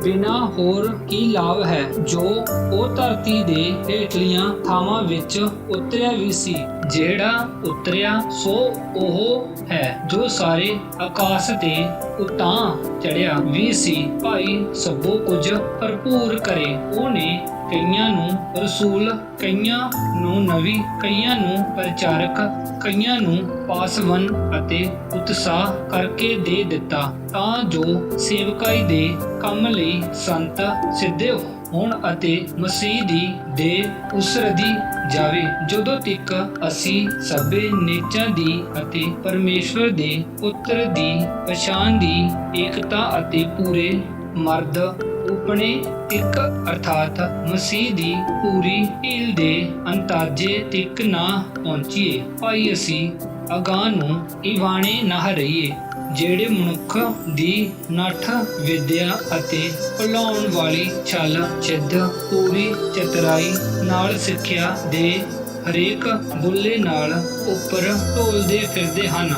ਬਿਨਾਂ ਹੋਰ ਕੀ ਲਾਭ ਹੈ, ਜੋ ਉਹ ਧਰਤੀ ਦੇ ਹੇਠਲੀਆਂ ਥਾਵਾਂ ਵਿੱਚ ਉਤਰਿਆ ਵੀ ਸੀ। ਜਿਹੜਾ ਉਤਰਿਆ ਸੋ ਉਹ ਹੈ ਜੋ ਸਾਰੇ ਆਕਾਸ਼ ਤੇ ਉਤਾਂਹ ਚੜਿਆ ਵੀ ਸੀ। ਭਾਈ ਸਭੋ ਕੁਝ ਭਰਪੂਰ ਕਰੇ। ਉਹਨੇ ਕਈਆਂ ਨੂੰ ਰਸੂਲ, ਕਈਆਂ ਨੂੰ ਨਵੀ, ਕਈਆਂ ਨੂੰ ਪ੍ਰਚਾਰਕ, ਕਈਆਂ ਨੂੰ ਪਾਸਵਨ ਅਤੇ ਉਤਸ਼ਾਹ ਕਰਕੇ ਦੇ ਦਿੱਤਾ, ਤਾਂ ਜੋ ਸੇਵਕਾਈ ਦੇ ਕੰਮ ਲਈ ਸੰਤ ਸਿੱਧੇ ਹੋਣ ਅਤੇ ਮਸੀਹ ਦੀ ਦੇਹ ਉਸਰਦੀ ਜਾਵੇ, ਜਦੋਂ ਤੱਕ ਅਸੀਂ ਸਭੇ ਨੀਚਾਂ ਦੀ ਅਤੇ ਪਰਮੇਸ਼ਵਰ ਦੇ ਪੁੱਤਰ ਦੀ ਪਛਾਣ ਦੀ ਏਕਤਾ ਅਤੇ ਪੂਰੇ ਮਰਦ ਉਪਣੇ ਇੱਕ ਅਰਥਾਤ ਮਸੀਹ ਦੀ ਪੂਰੀ ਢੀਲ ਦੇ ਅੰਤਾਜੇ ਤੱਕ ਨਾ ਪਹੁੰਚੀਏ। ਭਾਈ ਅਸੀਂ ਅਗਾਂਹ ਨੂੰ ਈਵਾਣੇ ਨਾ ਰਹੀਏ, ਜਿਹੜੇ ਮਨੁੱਖ ਦੀ ਨੱਠ ਵਿਦਿਆ ਅਤੇ ਭੁਲਾਉਣ ਵਾਲੀ ਛਲ ਛਿੱਦ ਪੂਰੀ ਚਤੁਰਾਈ ਨਾਲ ਸਿੱਖਿਆ ਦੇ ਹਰੇਕ ਬੁੱਲੇ ਨਾਲ ਉੱਪਰ ਢੋਲਦੇ ਫਿਰਦੇ ਹਨ।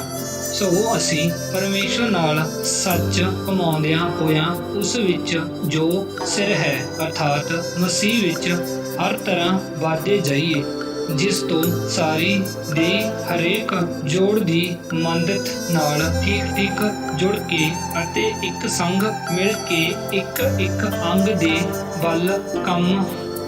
ਸਗੋਂ ਅਸੀਂ ਪਰਮੇਸ਼ਵਰ ਨਾਲ ਸੱਚ ਕਮਾਉਂਦਿਆਂ ਹੋਇਆਂ ਉਸ ਵਿੱਚ ਜੋ ਸਿਰ ਹੈ ਅਰਥਾਤ ਮਸੀਹ ਵਿੱਚ ਹਰ ਤਰ੍ਹਾਂ ਵਧਦੇ ਜਾਈਏ, ਜਿਸ ਤੋਂ ਸਾਰੀ ਦੇ ਹਰੇਕ ਜੋੜ ਦੀ ਮਦਦ ਨਾਲ ਠੀਕ ਜੁੜ ਕੇ ਅਤੇ ਇੱਕ ਸੰਗ ਮਿਲ ਕੇ ਇੱਕ ਅੰਗ ਦੇ ਵੱਲ ਕੰਮ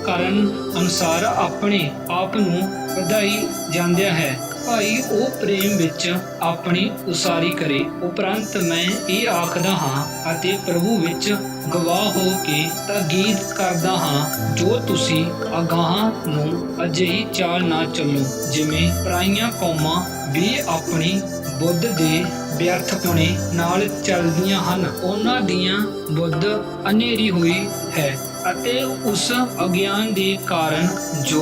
ਕਰਨ ਅਨੁਸਾਰ ਆਪਣੇ ਆਪ ਨੂੰ ਵਧਾਈ ਜਾਂਦਿਆ ਹੈ। ਭਾਈ ਉਹ ਪ੍ਰੇਮ ਵਿੱਚ ਆਪਣੀ ਉਸਾਰੀ ਕਰੇ। ਉਪਰੰਤ ਮੈਂ ਇਹ ਆਖਦਾ ਹਾਂ ਅਤੇ ਪ੍ਰਭੂ ਵਿੱਚ ਗਵਾਹ ਹੋ ਕੇ ਤਾਕੀਦ ਕਰਦਾ ਹਾਂ, ਜੋ ਤੁਸੀਂ ਅਗਾਂਹ ਨੂੰ ਅਜਿਹੀ ਚਾਲ ਨਾ ਚੱਲੋ ਜਿਵੇਂ ਪਰਾਈਆਂ ਕੌਮਾਂ ਵੀ ਆਪਣੀ ਬੁੱਧ ਦੇ ਵਿਅਰਥਪੁਣੇ ਨਾਲ ਚੱਲਦੀਆਂ ਹਨ। ਉਹਨਾਂ ਦੀਆਂ ਬੁੱਧ ਹਨੇਰੀ ਹੋਈ ਹੈ ਅਤੇ ਉਸ ਅਗਿਆਨ ਦੇ ਕਾਰਨ ਜੋ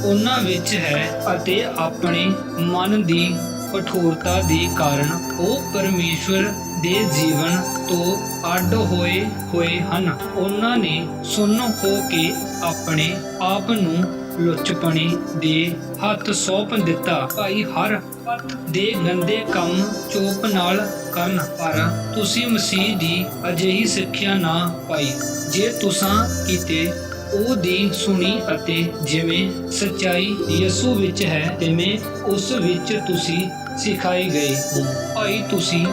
ਉਹਨਾਂ ਵਿੱਚ ਹੈ ਅਤੇ ਆਪਣੇ ਮਨ ਦੀ ਕਠੋਰਤਾ ਦੇ ਕਾਰਨ ਉਹ ਪਰਮੇਸ਼ਵਰ ਦੇ ਜੀਵਨ ਤੋਂ ਅੱਡ ਹੋਏ ਹਨ। ਉਹਨਾਂ ਨੇ ਸੁੰਨ ਹੋ ਕੇ ਆਪਣੇ ਆਪ ਨੂੰ ਲੁੱਚਪਣੇ ਦੇ ਹੱਥ ਸੌਂਪ ਦਿੱਤਾ। ਭਾਈ ਹਰ ਪੱਥ ਦੇ ਗੰਦੇ ਕੰਮ ਚੋਪ ਨਾਲ ਕਰਨ, ਪਰ ਤੁਸੀਂ ਮਸੀਹ ਦੀ ਅਜਿਹੀ ਸਿੱਖਿਆ ਨਾ ਪਾਈ। ਜੇ ਤੁਸਾਂ ਕਿਤੇ ਉਹਦੀ ਸੁਣੀ ਅਤੇ ਜਿਵੇਂ ਸੱਚਾਈ ਯਿਸੂ ਵਿੱਚ ਹੈ ਤਿਵੇਂ ਉਸ ਵਿੱਚ ਤੁਸੀਂ ਸਿਖਾਏ ਗਏ ਹੋ। ਭਾਈ ਤੁਸੀਂ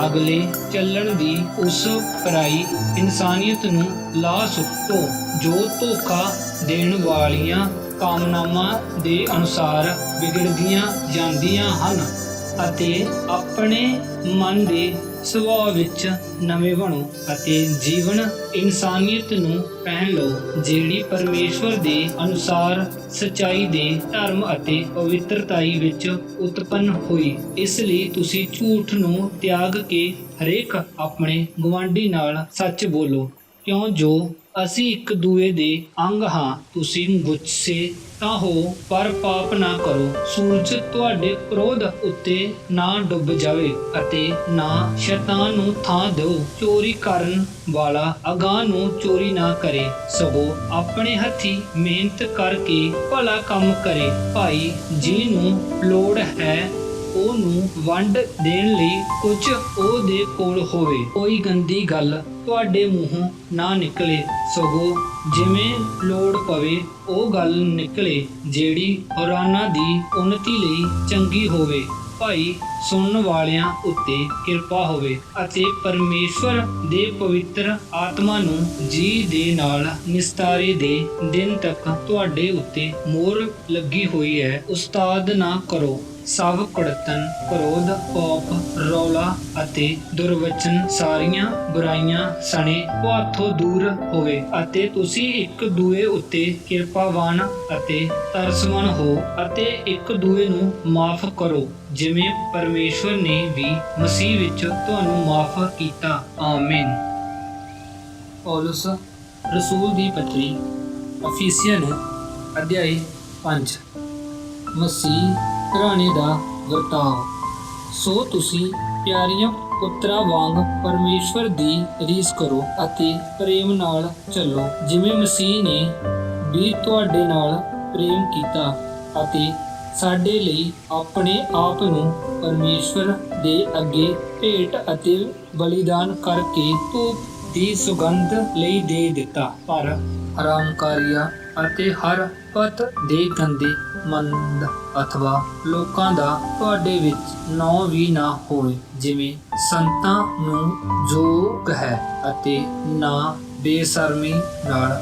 ਅਗਲੇ ਚੱਲਣ ਦੀ ਉਸ ਪਰਾਈ ਇਨਸਾਨੀਅਤ ਨੂੰ ਲਾ ਸੁੱਟੋ ਜੋ ਧੋਖਾ ਦੇਣ ਵਾਲੀਆਂ ਕਾਮਨਾਵਾਂ ਦੇ ਅਨੁਸਾਰ ਵਿਗੜਦੀਆਂ ਜਾਂਦੀਆਂ ਹਨ, ਅਤੇ ਆਪਣੇ ਮਨ ਦੇ ਸੁਭਾਅ ਵਿੱਚ ਨਵੇਂ ਬਣੋ ਅਤੇ ਜੀਵਨ ਇਨਸਾਨੀਅਤ ਨੂੰ ਪਹਿਨ ਲਓ, ਜਿਹੜੀ ਪਰਮੇਸ਼ਵਰ ਦੇ ਅਨੁਸਾਰ ਸੱਚਾਈ ਦੇ ਧਰਮ ਅਤੇ ਪਵਿੱਤਰਤਾਈ ਵਿੱਚ ਉਤਪੰਨ ਹੋਈ। ਇਸ ਲਈ ਤੁਸੀਂ ਝੂਠ ਨੂੰ ਤਿਆਗ ਕੇ ਹਰੇਕ ਆਪਣੇ ਗੁਆਂਢੀ ਨਾਲ ਸੱਚ ਬੋਲੋ, ਕਿਉਂ ਜੋ ਅਸੀਂ ਇੱਕ ਦੂਏ ਦੇ ਅੰਗ ਹਾਂ। ਤੁਸੀਂ ਗੁੱਸੇ ਤਾਂ ਹੋ ਪਰ ਪਾਪ ਨਾ ਕਰੋ। ਸੂਰਜ ਤੁਹਾਡੇ ਕ੍ਰੋਧ ਉੱਤੇ ਨਾ ਡੁੱਬ ਜਾਵੇ ਅਤੇ ਨਾ ਸ਼ੈਤਾਨ ਨੂੰ ਥਾਂ ਦਿਓ। ਚੋਰੀ ਕਰਨ ਵਾਲਾ ਅਗਾਂਹ ਨੂੰ ਚੋਰੀ ਨਾ ਕਰੇ, ਸਗੋਂ ਆਪਣੇ ਹੱਥੀਂ ਮਿਹਨਤ ਕਰਕੇ ਭਲਾ ਕੰਮ ਕਰੇ। ਭਾਈ ਜੀ ਨੂੰ ਲੋੜ ਹੈ ਉਹਨੂੰ ਵੰਡ ਦੇਣ ਲਈ ਕੁਝ ਉਹਦੇ ਕੋਲ ਹੋਵੇ। ਕੋਈ ਗੰਦੀ ਗੱਲ ਤੁਹਾਡੇ ਮੂੰਹੋਂ ਨਾ ਨਿਕਲੇ, ਸਗੋਂ ਜਿਵੇਂ ਲੋੜ ਪਵੇ ਉਹ ਗੱਲ ਨਿਕਲੇ ਜਿਹੜੀ ਹੋਰਾਨਾਂ ਦੀ ਉન્નਤੀ ਲਈ ਚੰਗੀ ਹੋਵੇ। ਭਾਈ ਸੁਣਨ ਵਾਲਿਆਂ ਉੱਤੇ ਕਿਰਪਾ ਹੋਵੇ ਅਤੇ ਪਰਮੇਸ਼ਵਰ ਦੇ ਪਵਿੱਤਰ ਆਤਮਾ ਨੂੰ ਜੀ ਦੇ ਨਾਲ ਨਿਸਤਾਰੇ ਦੇ ਦਿਨ ਤੱਕ ਤੁਹਾਡੇ ਉੱਤੇ ਮੋਹਰ ਲੱਗੀ ਹੋਈ ਹੈ। ਉਸਤਾਦ ਨਾ ਕਰੋ। ਸਭ ਕੁੜਤਨ, ਕ੍ਰੋਧ, ਪਾਪ, ਰੌਲਾ ਅਤੇ ਦੁਰਵਚਨ ਸਾਰੀਆਂ ਬੁਰਾਈਆਂ ਸਣੇ ਤੁਹਾਥੋਂ ਦੂਰ ਹੋਵੇ ਅਤੇ ਤੁਸੀਂ ਇੱਕ ਦੂਏ ਉੱਤੇ ਕਿਰਪਾਵਾਨ ਅਤੇ ਤਰਸਵਾਨ ਹੋ ਅਤੇ ਇੱਕ ਦੂਏ ਨੂੰ ਮਾਫ ਕਰੋ, ਜਿਵੇਂ ਪਰਮੇਸ਼ਵਰ ਨੇ ਵੀ ਮਸੀਹ ਵਿੱਚ ਤੁਹਾਨੂੰ ਮਾਫ ਕੀਤਾ। ਆਮੀਨ। ਪੌਲਸ ਰਸੂਲ ਦੀ ਪੱਤਰੀ ਅਫੀਸੀਆਂ ਨੂੰ ਅਧਿਆਇ 5। ਮਸੀਹ ਘਰਾਣੇ ਦਾ ਵਰਤਾਓ। ਸੋ ਤੁਸੀਂ ਪਿਆਰੀਆਂ ਪੁੱਤਰਾਂ ਵਾਂਗ ਪਰਮੇਸ਼ਵਰ ਦੀ ਰੀਸ ਕਰੋ ਅਤੇ ਪ੍ਰੇਮ ਨਾਲ ਚੱਲੋ, ਜਿਵੇਂ ਮਸੀਹ ਨੇ ਵੀ ਤੁਹਾਡੇ ਨਾਲ ਪ੍ਰੇਮ ਕੀਤਾ ਅਤੇ ਸਾਡੇ ਲਈ ਆਪਣੇ ਆਪ ਨੂੰ ਪਰਮੇਸ਼ਵਰ ਦੇ ਅੱਗੇ ਭੇਟ ਅਤੇ ਬਲੀਦਾਨ ਕਰਕੇ ਧੂਪ ਦੀ ਸੁਗੰਧ ਲਈ ਦੇ ਦਿੱਤਾ। ਪਰ ਹਰਾਮਕਾਰੀਆਂ ਅਤੇ ਹਰ ਪਤ ਦੇ ਗੰਦੇ ਮੰਦ ਅਥਵਾ ਲੋਕਾਂ ਦਾ ਤੁਹਾਡੇ ਵਿੱਚ ਨਾਂ ਵੀ ਨਾ ਹੋਵੇ, ਜਿਵੇਂ ਸੰਤਾਂ ਨੂੰ ਯੋਗ ਹੈ, ਅਤੇ ਨਾ ਬੇਸ਼ਰਮੀ ਨਾਲ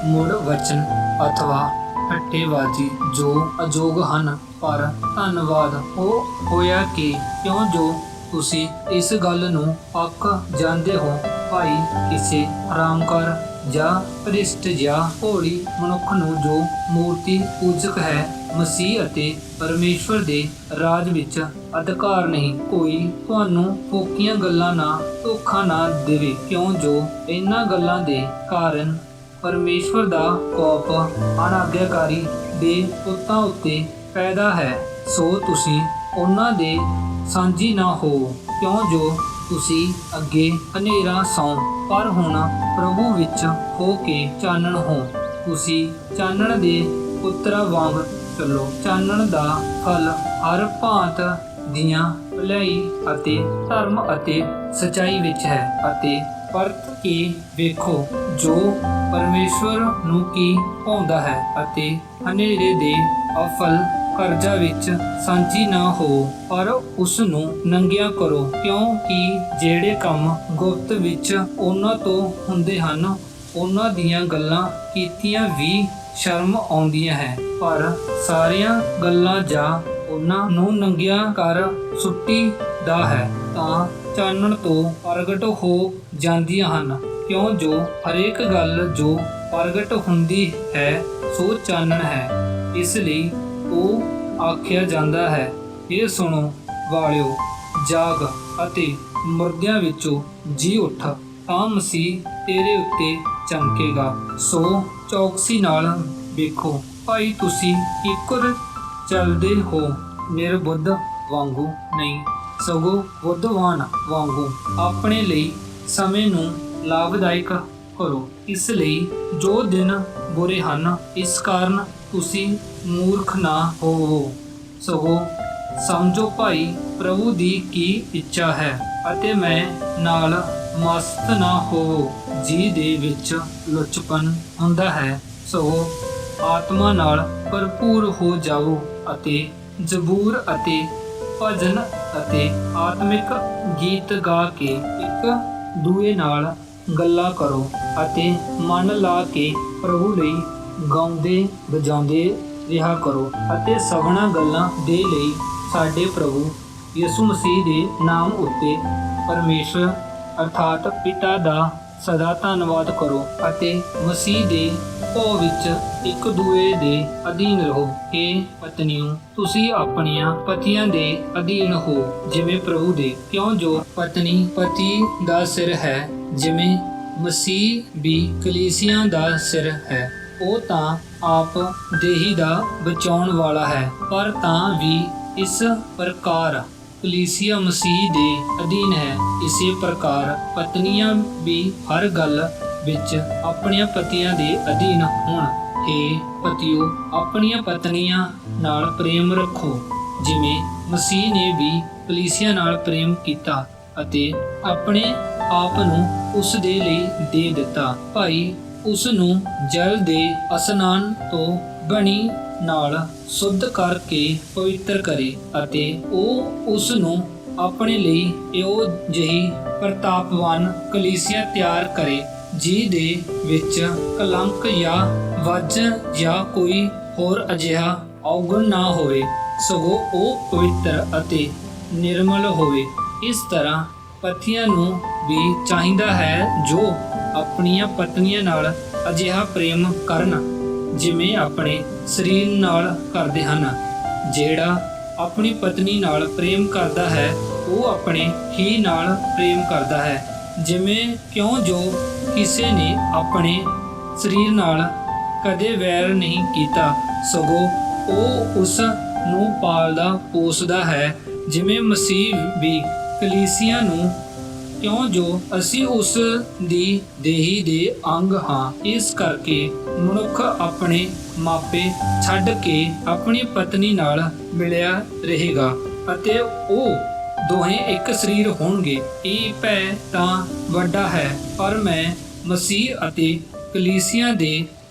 ਮੁੜ ਵਚਨ ਅਥਵਾ ਠੱਠੇਬਾਜ਼ੀ ਜੋ ਅਯੋਗ ਹਨ। ਪਰ ਧੰਨਵਾਦ ਉਹ ਹੋਇਆ ਕਿ ਕਿਉਂ ਜੋ ਤੁਸੀਂ ਇਸ ਗੱਲ ਨੂੰ ਪੱਕ ਜਾਂਦੇ ਹੋ, ਭਾਈ ਕਿਸੇ ਹਰਾਮਕਾਰ ਜਾਂ ਭ੍ਰਿਸ਼ਟ ਜਾਂ ਭੋਲੀ ਮਨੁੱਖ ਨੂੰ ਜੋ ਮੂਰਤੀ ਪੂਜਕ ਹੈ, ਮਸੀਹ ਅਤੇ ਪਰਮੇਸ਼ਵਰ ਦੇ ਰਾਜ ਵਿੱਚ ਅਧਿਕਾਰ ਨਹੀਂ। ਕੋਈ ਤੁਹਾਨੂੰ ਫੋਕੀਆਂ ਗੱਲਾਂ ਨਾਲ ਧੋਖਾ ਨਾ ਦੇਵੇ, ਕਿਉਂ ਜੋ ਇਹਨਾਂ ਗੱਲਾਂ ਦੇ ਕਾਰਨ ਪਰਮੇਸ਼ਵਰ ਦਾ ਕੋਪ ਅਨਾਗਿਆਕਾਰੀ ਦੇ ਪੁੱਤਾਂ ਉੱਤੇ ਪੈਦਾ ਹੈ। ਸੋ ਤੁਸੀਂ ਉਹਨਾਂ ਦੇ ਸਾਂਝੀ ਨਾ ਹੋ, ਕਿਉਂ ਜੋ ਤੁਸੀਂ ਅੱਗੇ ਹਨੇਰਾ ਸੌ, ਪਰ ਹੁਣ ਪ੍ਰਭੂ ਵਿੱਚ ਹੋ ਕੇ ਚਾਨਣ ਹੋ। ਤੁਸੀਂ ਚਾਨਣ ਦੇ ਪੁੱਤਰਾਂ ਵਾਂਗ ਚੱਲੋ। ਚਾਨਣ ਦਾ ਫਲ ਹਰ ਭਾਂਤ ਦੀਆਂ ਭਲਾਈ ਅਤੇ ਧਰਮ ਅਤੇ ਸਚਾਈ ਵਿੱਚ ਹੈ, ਅਤੇ ਪਰਖ ਕੇ ਵੇਖੋ ਜੋ ਪਰਮੇਸ਼ਵਰ ਨੂੰ ਕੀ ਭਾਉਂਦਾ ਹੈ, ਅਤੇ ਹਨੇਰੇ ਦੇ ਅਫਲ ਕਰਜ਼ਾ ਵਿੱਚ ਸਾਂਝੀ ਨਾ ਹੋ, ਪਰ ਉਸ ਨੂੰ ਨੰਗਿਆ ਕਰੋ, ਕਿਉਂਕਿ ਜਿਹੜੇ ਕੰਮ ਗੁਪਤ ਵਿੱਚ ਉਹਨਾਂ ਤੋਂ ਹੁੰਦੇ ਹਨ, ਉਹਨਾਂ ਦੀਆਂ ਗੱਲਾਂ ਕੀਤੀਆਂ ਵੀ ਸ਼ਰਮ ਆਉਂਦੀਆਂ ਹੈ, ਪਰ ਸਾਰੀਆਂ ਗੱਲਾਂ ਜਾਂ ਉਹਨਾਂ ਨੂੰ ਨੰਗਿਆ ਕਰ ਸੁੱਟੀ ਦਾ ਹੈ ਤਾਂ ਚਾਨਣ ਤੋਂ ਪ੍ਰਗਟ ਹੋ ਜਾਂਦੀਆਂ ਹਨ, ਕਿਉਂ ਜੋ ਹਰੇਕ ਗੱਲ ਜੋ ਪ੍ਰਗਟ ਹੁੰਦੀ ਹੈ ਸੋ ਚਾਨਣ ਹੈ। ਇਸ ਲਈ ਉਹ ਆਖਿਆ ਜਾਂਦਾ ਹੈ, ਇਹ ਸੁਣੋ ਵਾਲਿਓ, ਜਾਗ ਅਤੇ ਮੁਰਦਿਆਂ ਵਿੱਚੋਂ ਜੀ ਉੱਠ, ਤਾਂ ਮਸੀਹ ਤੇਰੇ ਉੱਤੇ ਚਮਕੇਗਾ। ਸੋ ਚੌਕਸੀ ਨਾਲ ਵੇਖੋ, ਭਾਈ ਤੁਸੀਂ ਇੱਕਰ ਚੱਲਦੇ ਹੋ, ਨਿਰਬੁੱਧ ਵਾਂਗੂ ਨਹੀਂ, ਸਗੋਂ ਬੁੱਧਵਾਨ ਵਾਂਗੂ ਆਪਣੇ ਲਈ ਸਮੇਂ ਨੂੰ ਲਾਭਦਾਇਕ ਕਰੋ। ਇਸ ਲਈ ਜੋ ਦਿਨ ਬੁਰੇ ਹਨ, ਇਸ ਕਾਰਨ ਤੁਸੀਂ ਮੂਰਖ ਨਾ ਹੋਵੋ, ਸਗੋਂ ਸਮਝੋ ਭਾਈ ਪ੍ਰਭੂ ਦੀ ਕੀ ਇੱਛਾ ਹੈ, ਅਤੇ ਮੈਂ ਨਾਲ ਮਸਤ ਨਾ ਹੋਵੋ। ਜੀ ਦੇ ਵਿੱਚ ਲੁਚਪਨ ਹੁੰਦਾ ਹੈ, ਸਗੋਂ ਆਤਮਾ ਨਾਲ ਭਰਪੂਰ ਹੋ ਜਾਵੋ, ਅਤੇ ਜ਼ਬੂਰ ਅਤੇ ਭਜਨ ਅਤੇ ਆਤਮਿਕ ਗੀਤ ਗਾ ਕੇ ਇੱਕ ਦੂਏ ਨਾਲ ਗੱਲਾਂ ਕਰੋ, ਅਤੇ ਮਨ ਲਾ ਕੇ ਪ੍ਰਭੂ ਲਈ ਗਾਉਂਦੇ ਵਜਾਉਂਦੇ ਰਿਹਾ ਕਰੋ, ਅਤੇ ਸਭਨਾਂ ਗੱਲਾਂ ਦੇ ਲਈ ਸਾਡੇ ਪ੍ਰਭੂ ਯਿਸੂ ਮਸੀਹ ਦੇ ਨਾਮ ਉੱਤੇ ਪਰਮੇਸ਼ਵਰ ਅਰਥਾਤ ਪਿਤਾ ਦਾ ਸਦਾ ਧੰਨਵਾਦ ਕਰੋ, ਅਤੇ ਮਸੀਹ ਦੇ ਭੋਗ ਵਿੱਚ ਇੱਕ ਦੂਏ ਦੇ ਅਧੀਨ ਰਹੋ। ਕਿ ਪਤਨੀਓ, ਤੁਸੀਂ ਆਪਣੀਆਂ ਪਤੀਆਂ ਦੇ ਅਧੀਨ ਹੋ, ਜਿਵੇਂ ਪ੍ਰਭੂ ਦੇ, ਕਿਉਂ ਜੋ ਪਤਨੀ ਪਤੀ ਦਾ ਸਿਰ ਹੈ, ਜਿਵੇਂ ਮਸੀਹ ਵੀ ਕਲੀਸਿਆ ਦਾ ਸਿਰ ਹੈ। ਉਹ ਤਾਂ ਆਪ ਦੇਹੀ ਦਾ ਬਚਾਉਣ ਵਾਲਾ ਹੈ, ਪਰ ਤਾਂ ਵੀ ਇਸ ਪ੍ਰਕਾਰ ਕਲੀਸਿਆ ਮਸੀਹ ਦੇ ਅਧੀਨ ਹੈ। ਇਸੇ ਪ੍ਰਕਾਰ ਪਤਨੀਆਂ ਵੀ ਹਰ ਗੱਲ ਵਿੱਚ ਆਪਣੀਆਂ ਪਤੀਆਂ ਦੇ ਅਧੀਨ ਹੋਣ। ਹੇ ਪਤੀਓ, ਆਪਣੀਆਂ ਪਤਨੀਆਂ ਨਾਲ ਪ੍ਰੇਮ ਰੱਖੋ, ਜਿਵੇਂ ਮਸੀਹ ਨੇ ਵੀ ਕਲੀਸਿਆ ਨਾਲ ਪ੍ਰੇਮ ਕੀਤਾ ਅਤੇ ਆਪਣੇ ਆਪ ਨੂੰ ਉਸ ਦੇ ਲਈ ਦੇ ਦਿੱਤਾ, ਭਾਈ ਉਸ ਨੂੰ ਜਲ ਦੇ ਇਸ਼ਨਾਨ ਤੋਂ ਬਣੀ ਨਾਲ ਸ਼ੁੱਧ ਕਰਕੇ ਪਵਿੱਤਰ ਕਰੇ, ਅਤੇ ਉਹ ਉਸ ਨੂੰ ਆਪਣੇ ਲਈ ਇਹੋ ਜਿਹੀ ਪ੍ਰਤਾਪਵਾਨ ਕਲੀਸਿਆ ਤਿਆਰ ਕਰੇ, ਜੀ ਦੇ ਵਿੱਚ ਕਲੰਕ ਜਾਂ ਵੱਜ ਜਾਂ ਕੋਈ ਹੋਰ ਅਜਿਹਾ ਔਗਣ ਨਾ ਹੋਵੇ, ਸਗੋਂ ਉਹ ਪਵਿੱਤਰ ਅਤੇ ਨਿਰਮਲ ਹੋਵੇ। ਇਸ ਤਰ੍ਹਾਂ ਪਤੀਆਂ ਨੂੰ ਵੀ ਚਾਹੀਦਾ ਹੈ ਜੋ ਆਪਣੀਆਂ ਪਤਨੀਆਂ ਨਾਲ ਅਜਿਹਾ ਪ੍ਰੇਮ ਕਰਨ, ਜਿਵੇਂ ਆਪਣੇ ਸਰੀਰ ਨਾਲ ਕਰਦੇ ਹਨ। ਜਿਹੜਾ ਆਪਣੀ ਪਤਨੀ ਨਾਲ ਪ੍ਰੇਮ ਕਰਦਾ ਹੈ, ਉਹ ਆਪਣੇ ਹੀ ਨਾਲ ਪ੍ਰੇਮ ਕਰਦਾ ਹੈ, ਜਿਵੇਂ ਕਿਉਂ ਜੋ ਕਿਸੇ ਨੇ ਆਪਣੇ ਸਰੀਰ ਨਾਲ ਕਦੇ ਵੈਰ ਨਹੀਂ ਕੀਤਾ, ਸਗੋਂ ਉਹ ਉਸ ਨੂੰ ਪਾਲਦਾ ਪੋਸਦਾ ਹੈ, ਜਿਵੇਂ ਮਸੀਹ ਵੀ ਕਲੀਸਿਆ ਨੂੰ, ਕਿਉਂ ਜੋ ਅਸੀਂ ਉਸ ਦੀ ਦੇਹੀ ਦੇ ਅੰਗ ਹਾਂ। ਇਸ ਕਰਕੇ ਮਨੁੱਖ ਆਪਣੇ ਮਾਪੇ ਛੱਡ ਕੇ ਆਪਣੀ ਪਤਨੀ ਨਾਲ ਮਿਲਿਆ ਰਹੇਗਾ, ਅਤੇ ਉਹ ਦੋਹੇ ਇੱਕ ਸਰੀਰ ਹੋਣਗੇ। ਇਹ ਭੈ ਤਾਂ ਵੱਡਾ ਹੈ, ਪਰ ਮੈਂ ਮਸੀਹ ਅਤੇ ਕਲੀਸਿਆ ਦੇ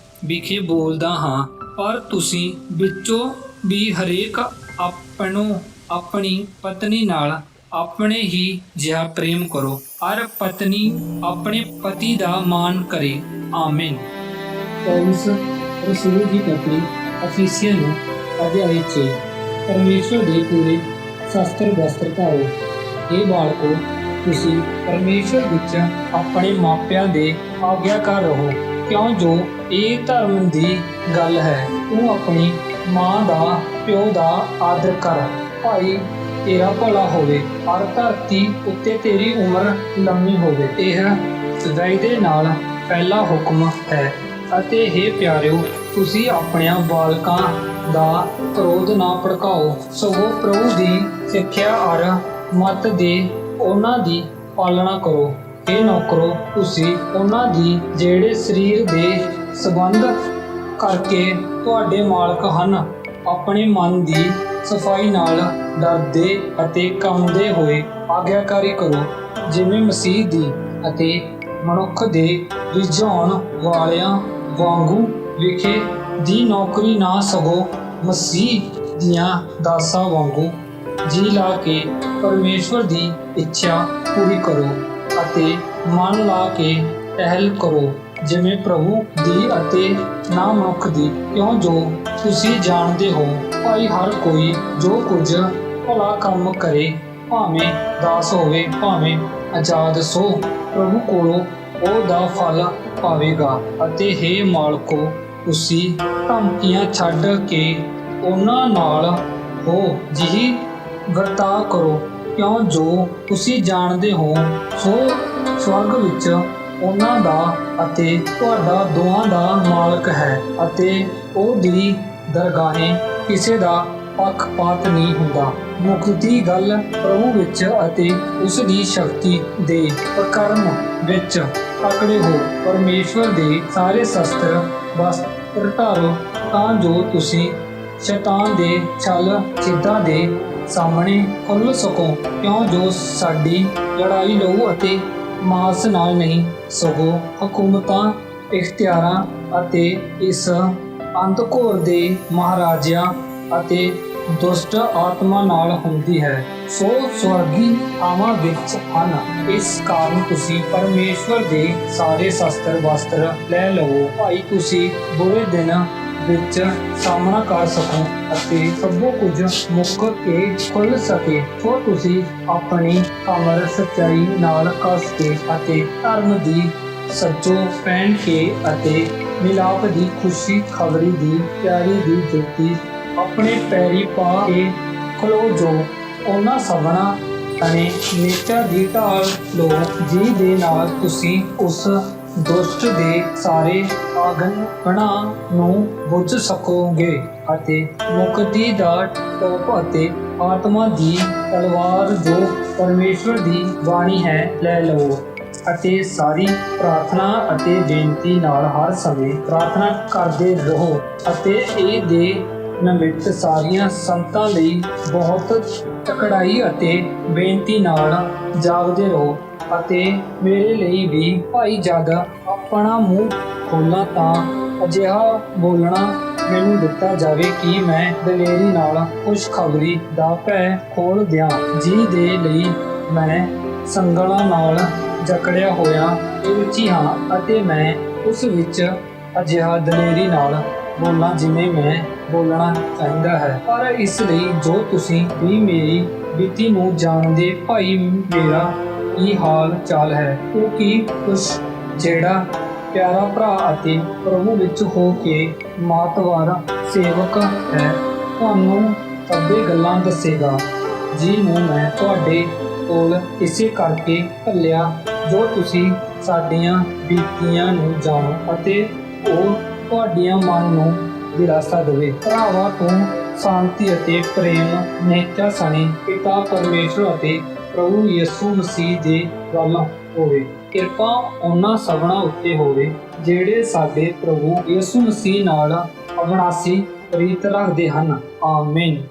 ਵਿਖੇ ਬੋਲਦਾ ਹਾਂ। ਪਰ ਤੁਸੀਂ ਵਿੱਚੋਂ ਵੀ ਹਰੇਕ ਆਪਣੀ ਪਤਨੀ ਨਾਲ ਆਪਣੇ ਹੀ ਜਿਹਾ ਪ੍ਰੇਮ ਕਰੋ, ਹਰ ਪਤਨੀ ਆਪਣੇ ਪਤੀ ਦਾ ਮਾਣ ਕਰੇ। ਆਮੀਨ। ਪੌਲੁਸ ਰਸੂਲ ਦੀ ਪਤਨੀ ਅਫੀਸੀਆਂ ਨੂੰ ਅਧਿਆਇ 6। ਪਰਮੇਸ਼ਵਰ ਦੇ ਪੂਰੇ ਸ਼ਸਤਰ ਵਸਤਰ ਧਾਰੋ। ਇਹ ਬਾਲਕੋ, ਤੁਸੀਂ ਪਰਮੇਸ਼ਵਰ ਵਿੱਚ ਆਪਣੇ ਮਾਪਿਆਂ ਦੇ ਆਗਿਆਕਾਰ ਰਹੋ, ਕਿਉਂ ਜੋ ਇਹ ਧਰਮ ਦੀ ਗੱਲ ਹੈ। ਤੂੰ ਆਪਣੀ ਮਾਂ ਦਾ ਪਿਓ ਦਾ ਆਦਰ ਕਰ, ਭਾਈ ਤੇਰਾ ਭਲਾ ਹੋਵੇ, ਔਰ ਧਰਤੀ ਉੱਤੇ ਤੇਰੀ ਉਮਰ ਲੰਮੀ ਹੋਵੇ। ਇਹ ਸਦਾਈ ਦੇ ਨਾਲ ਪਹਿਲਾ ਹੁਕਮ ਹੈ। ਅਤੇ ਹੇ ਪਿਆਰਿਓ, ਤੁਸੀਂ ਆਪਣਿਆਂ ਬਾਲਕਾਂ ਦਾ ਕ੍ਰੋਧ ਨਾ ਭੜਕਾਓ, ਸਗੋਂ ਪ੍ਰਭੂ ਦੀ ਸਿੱਖਿਆ ਔਰ ਮੱਤ ਦੇ ਉਹਨਾਂ ਦੀ ਪਾਲਣਾ ਕਰੋ। ਹੇ ਨੌਕਰੋ, ਤੁਸੀਂ ਉਹਨਾਂ ਦੀ ਜਿਹੜੇ ਸਰੀਰ ਦੇ ਸੰਬੰਧ ਕਰਕੇ ਤੁਹਾਡੇ ਮਾਲਕ ਹਨ, ਆਪਣੇ ਮਨ ਦੀ ਸਫਾਈ ਨਾਲ ਡਰਦੇ ਅਤੇ ਕੰਬਦੇ ਹੋਏ ਆਗਿਆਕਾਰੀ ਕਰੋ, ਜਿਵੇਂ ਮਸੀਹ ਦੀ ਅਤੇ ਮਨੁੱਖ ਦੇ ਰਿਝਾਉਣ ਵਾਲਿਆਂ ਵਾਂਗੂ ਵਿਖੇ ਦੀ ਨੌਕਰੀ, ਨਾ ਸਗੋਂ ਮਸੀਹ ਦੀਆਂ ਦਾਸਾਂ ਵਾਂਗੂ ਜੀ ਲਾ ਕੇ ਪਰਮੇਸ਼ਵਰ ਦੀ ਇੱਛਾ ਪੂਰੀ ਕਰੋ ਅਤੇ ਮਨ ਲਾ ਕੇ ਟਹਿਲ ਕਰੋ, ਜਿਵੇਂ ਪ੍ਰਭੂ ਦੀ ਅਤੇ ਨਾ ਮਨੁੱਖ ਦੀ। ਕਿਉਂ ਜੋ ਤੁਸੀਂ ਜਾਣਦੇ ਹੋ, ਭਾਈ ਹਰ ਕੋਈ ਜੋ ਕੁਝ ਭਲਾ ਕੰਮ ਕਰੇ, ਭਾਵੇਂ ਦਾਸ ਹੋਵੇ ਭਾਵੇਂ ਆਜ਼ਾਦ, ਸੋ ਪ੍ਰਭੂ ਕੋਲੋਂ ਉਹਦਾ ਫਲ ਪਾਵੇਗਾ। ਅਤੇ ਹੇ ਮਾਲਕੋ, ਤੁਸੀਂ ਧਮਕੀਆਂ ਛੱਡ ਕੇ ਉਹਨਾਂ ਨਾਲ ਹੋ ਜਿਹੀ ਵਰਤਾਅ ਕਰੋ, ਕਿਉਂ ਜੋ ਤੁਸੀਂ ਜਾਣਦੇ ਹੋ, ਸੋ ਸਵਰਗ ਵਿੱਚ ਉਹਨਾਂ ਦਾ ਅਤੇ ਤੁਹਾਡਾ ਦੋਹਾਂ ਦਾ ਮਾਲਕ ਹੈ, ਅਤੇ ਉਹਦੀ ਦਰਗਾਹੇ ਕਿਸੇ ਦਾ ਪੱਖਪਾਤ ਨਹੀਂ ਹੁੰਦਾ। ਮੁਕਤੀ ਗੱਲ ਪ੍ਰਭੂ ਵਿੱਚ ਅਤੇ ਉਸ ਦੀ ਸ਼ਕਤੀ ਦੇ ਪ੍ਰਕਰਮ ਵਿੱਚ ਤਕੜੇ ਹੋ। ਪਰਮੇਸ਼ਵਰ ਦੇ ਸਾਰੇ ਸ਼ਸਤਰ ਵਸਤਰ ਧਾਰੋ, ਤਾਂ ਜੋ ਤੁਸੀਂ ਸ਼ੈਤਾਨ ਦੇ ਛਲ ਛਿੱਦਾਂ ਦੇ ਸਾਹਮਣੇ ਖੁੱਲ੍ਹ ਸਕੋ, ਕਿਉਂ ਜੋ ਸਾਡੀ ਲੜਾਈ ਲਹੂ ਅਤੇ ਮਾਸ ਨਾਲ ਨਹੀਂ, ਸਗੋਂ ਹਕੂਮਤਾਂ, ਇਖਤਿਆਰਾਂ ਅਤੇ ਇਸ ਅੰਧਕਾਰ ਦੇ ਮਹਾਰਾਜਿਆਂ ਅਤੇ ਦੁਸ਼ਟ ਆਤਮਾ ਨਾਲ ਹੁੰਦੀ ਹੈ, ਸੋ ਸਵਰਗੀ ਥਾਵਾਂ ਵਿੱਚ ਹਨ। ਇਸ ਕਾਰਨ ਤੁਸੀਂ ਪਰਮੇਸ਼ਵਰ ਦੇ ਸਾਰੇ ਸ਼ਸਤਰ ਵਸਤਰ ਲੈ ਲਵੋ, ਭਾਈ ਤੁਸੀਂ ਬੁਰੇ ਦਿਨ ਵਿੱਚ ਸਾਹਮਣਾ ਕਰ ਸਕੋ ਅਤੇ ਸਭੋ ਕੁਝ ਮੁੱਕ ਕੇ ਖੁੱਲ੍ਹ ਸਕੇ। ਸੋ ਤੁਸੀਂ ਆਪਣੀ ਕਮਰ ਸੱਚਾਈ ਨਾਲ ਕੱਸ ਕੇ ਅਤੇ ਧਰਮ ਦੀ ਸੱਜੋ ਪਹਿਨ ਕੇ ਅਤੇ ਮਿਲਾਪ ਦੀ ਖੁਸ਼ੀ ਖਬਰੀ ਦੀ ਤਿਆਰੀ ਦੀ ਜੁੱਤੀ ਆਪਣੇ ਪੈਰੀ ਪਾ ਕੇ ਖਲੋ, ਜੋ ਉਹਨਾਂ ਸਭਨਾਂ ਤਣੇ ਨੇਚਾ ਦੀ ਢਾਲ ਲੋ, ਜੀ ਦੇ ਨਾਲ ਤੁਸੀਂ ਉਸ ਦੁਸ਼ਟ ਦੇ ਸਾਰੇ ਆਗਨਾਂ ਨੂੰ ਬੁੱਝ ਸਕੋਗੇ ਅਤੇ ਮੁਕਤੀ ਦਾ ਟੋਪ ਅਤੇ ਆਤਮਾ ਦੀ ਤਲਵਾਰ ਜੋ ਪਰਮੇਸ਼ਵਰ ਦੀ ਬਾਣੀ ਹੈ ਲੈ ਲਵੋ, ਅਤੇ ਸਾਰੀ ਪ੍ਰਾਰਥਨਾ ਅਤੇ ਬੇਨਤੀ ਨਾਲ ਹਰ ਸਮੇਂ ਪ੍ਰਾਰਥਨਾ ਕਰਦੇ ਰਹੋ, ਅਤੇ ਇਹ ਦੇ ਨਿਮਿਤ ਸਾਰੀਆਂ ਸੰਤਾਂ ਲਈ ਬਹੁਤ ਤਕੜਾਈ ਅਤੇ ਬੇਨਤੀ ਨਾਲ ਜਾਗਦੇ ਰਹੋ। ਅਤੇ ਮੇਰੇ ਲਈ ਵੀ, ਭਾਈ ਜਦ ਆਪਣਾ ਮੂੰਹ ਖੋਲ੍ਹਾਂ ਤਾਂ ਅਜਿਹਾ ਬੋਲਣਾ ਮੈਨੂੰ ਦਿੱਤਾ ਜਾਵੇ ਕਿ ਮੈਂ ਦਲੇਰੀ ਨਾਲ ਖੁਸ਼ਖਬਰੀ ਦਾ ਭੈ ਖੋਲ੍ਹ ਦਿਆਂ। ਜੀ ਦੇ ਲਈ ਮੈਂ ਸੰਗਲਾਂ ਨਾਲ ਜਕੜਿਆ ਹੋਇਆ ਰੁਚੀ ਹਾਂ, ਅਤੇ ਮੈਂ ਉਸ ਵਿੱਚ ਅਜਿਹਾ ਦਲੇਰੀ ਨਾਲ ਬੋਲਾਂ ਜਿਵੇਂ ਮੈਂ ਬੋਲਣਾ ਚਾਹੀਦਾ ਹੈ। ਪਰ ਇਸ ਲਈ ਜੋ ਤੁਸੀਂ ਵੀ ਮੇਰੀ ਬੀਤੀ ਨੂੰ ਜਾਣਦੇ, ਭਾਈ ਮੇਰਾ ਕੀ ਹਾਲ ਚਾਲ ਹੈ, ਉਹ ਕੀ ਕੁਛ ਜਿਹੜਾ ਪਿਆਰਾ ਭਰਾ ਅਤੇ ਪ੍ਰਭੂ ਵਿੱਚ ਹੋ ਕੇ ਮਾਤਵਾਰ ਸੇਵਕ ਹੈ, ਤੁਹਾਨੂੰ ਸਭੇ ਗੱਲਾਂ ਦੱਸੇਗਾ। ਜੀ ਨੂੰ ਮੈਂ ਤੁਹਾਡੇ ਕੋਲ ਇਸੇ ਕਰਕੇ ਘੱਲਿਆ, ਜੋ ਤੁਸੀਂ ਸਾਡੀਆਂ ਬੀਤੀਆਂ ਨੂੰ ਜਾਣੋ ਅਤੇ ਉਹ ਤੁਹਾਡੀਆਂ ਮਨ ਨੂੰ ਦਿਲਾਸਾ ਦੇਵੇ। ਭਰਾਵਾਂ ਤੋਂ ਸ਼ਾਂਤੀ ਅਤੇ ਪ੍ਰੇਮ ਨੇਚਾ ਸਣੇ ਪਿਤਾ ਪਰਮੇਸ਼ਵਰ ਅਤੇ ਪ੍ਰਭੂ ਯਿਸੂ ਮਸੀਹ ਦੇ ਵੱਲ ਹੋਵੇ। ਕਿਰਪਾ ਉਹਨਾਂ ਸਭਨਾਂ ਉੱਤੇ ਹੋਵੇ ਜਿਹੜੇ ਸਾਡੇ ਪ੍ਰਭੂ ਯਿਸੂ ਮਸੀਹ ਨਾਲ ਅਵਿਨਾਸੀ ਪ੍ਰੀਤ ਰੱਖਦੇ ਹਨ। ਆਮੀਨ।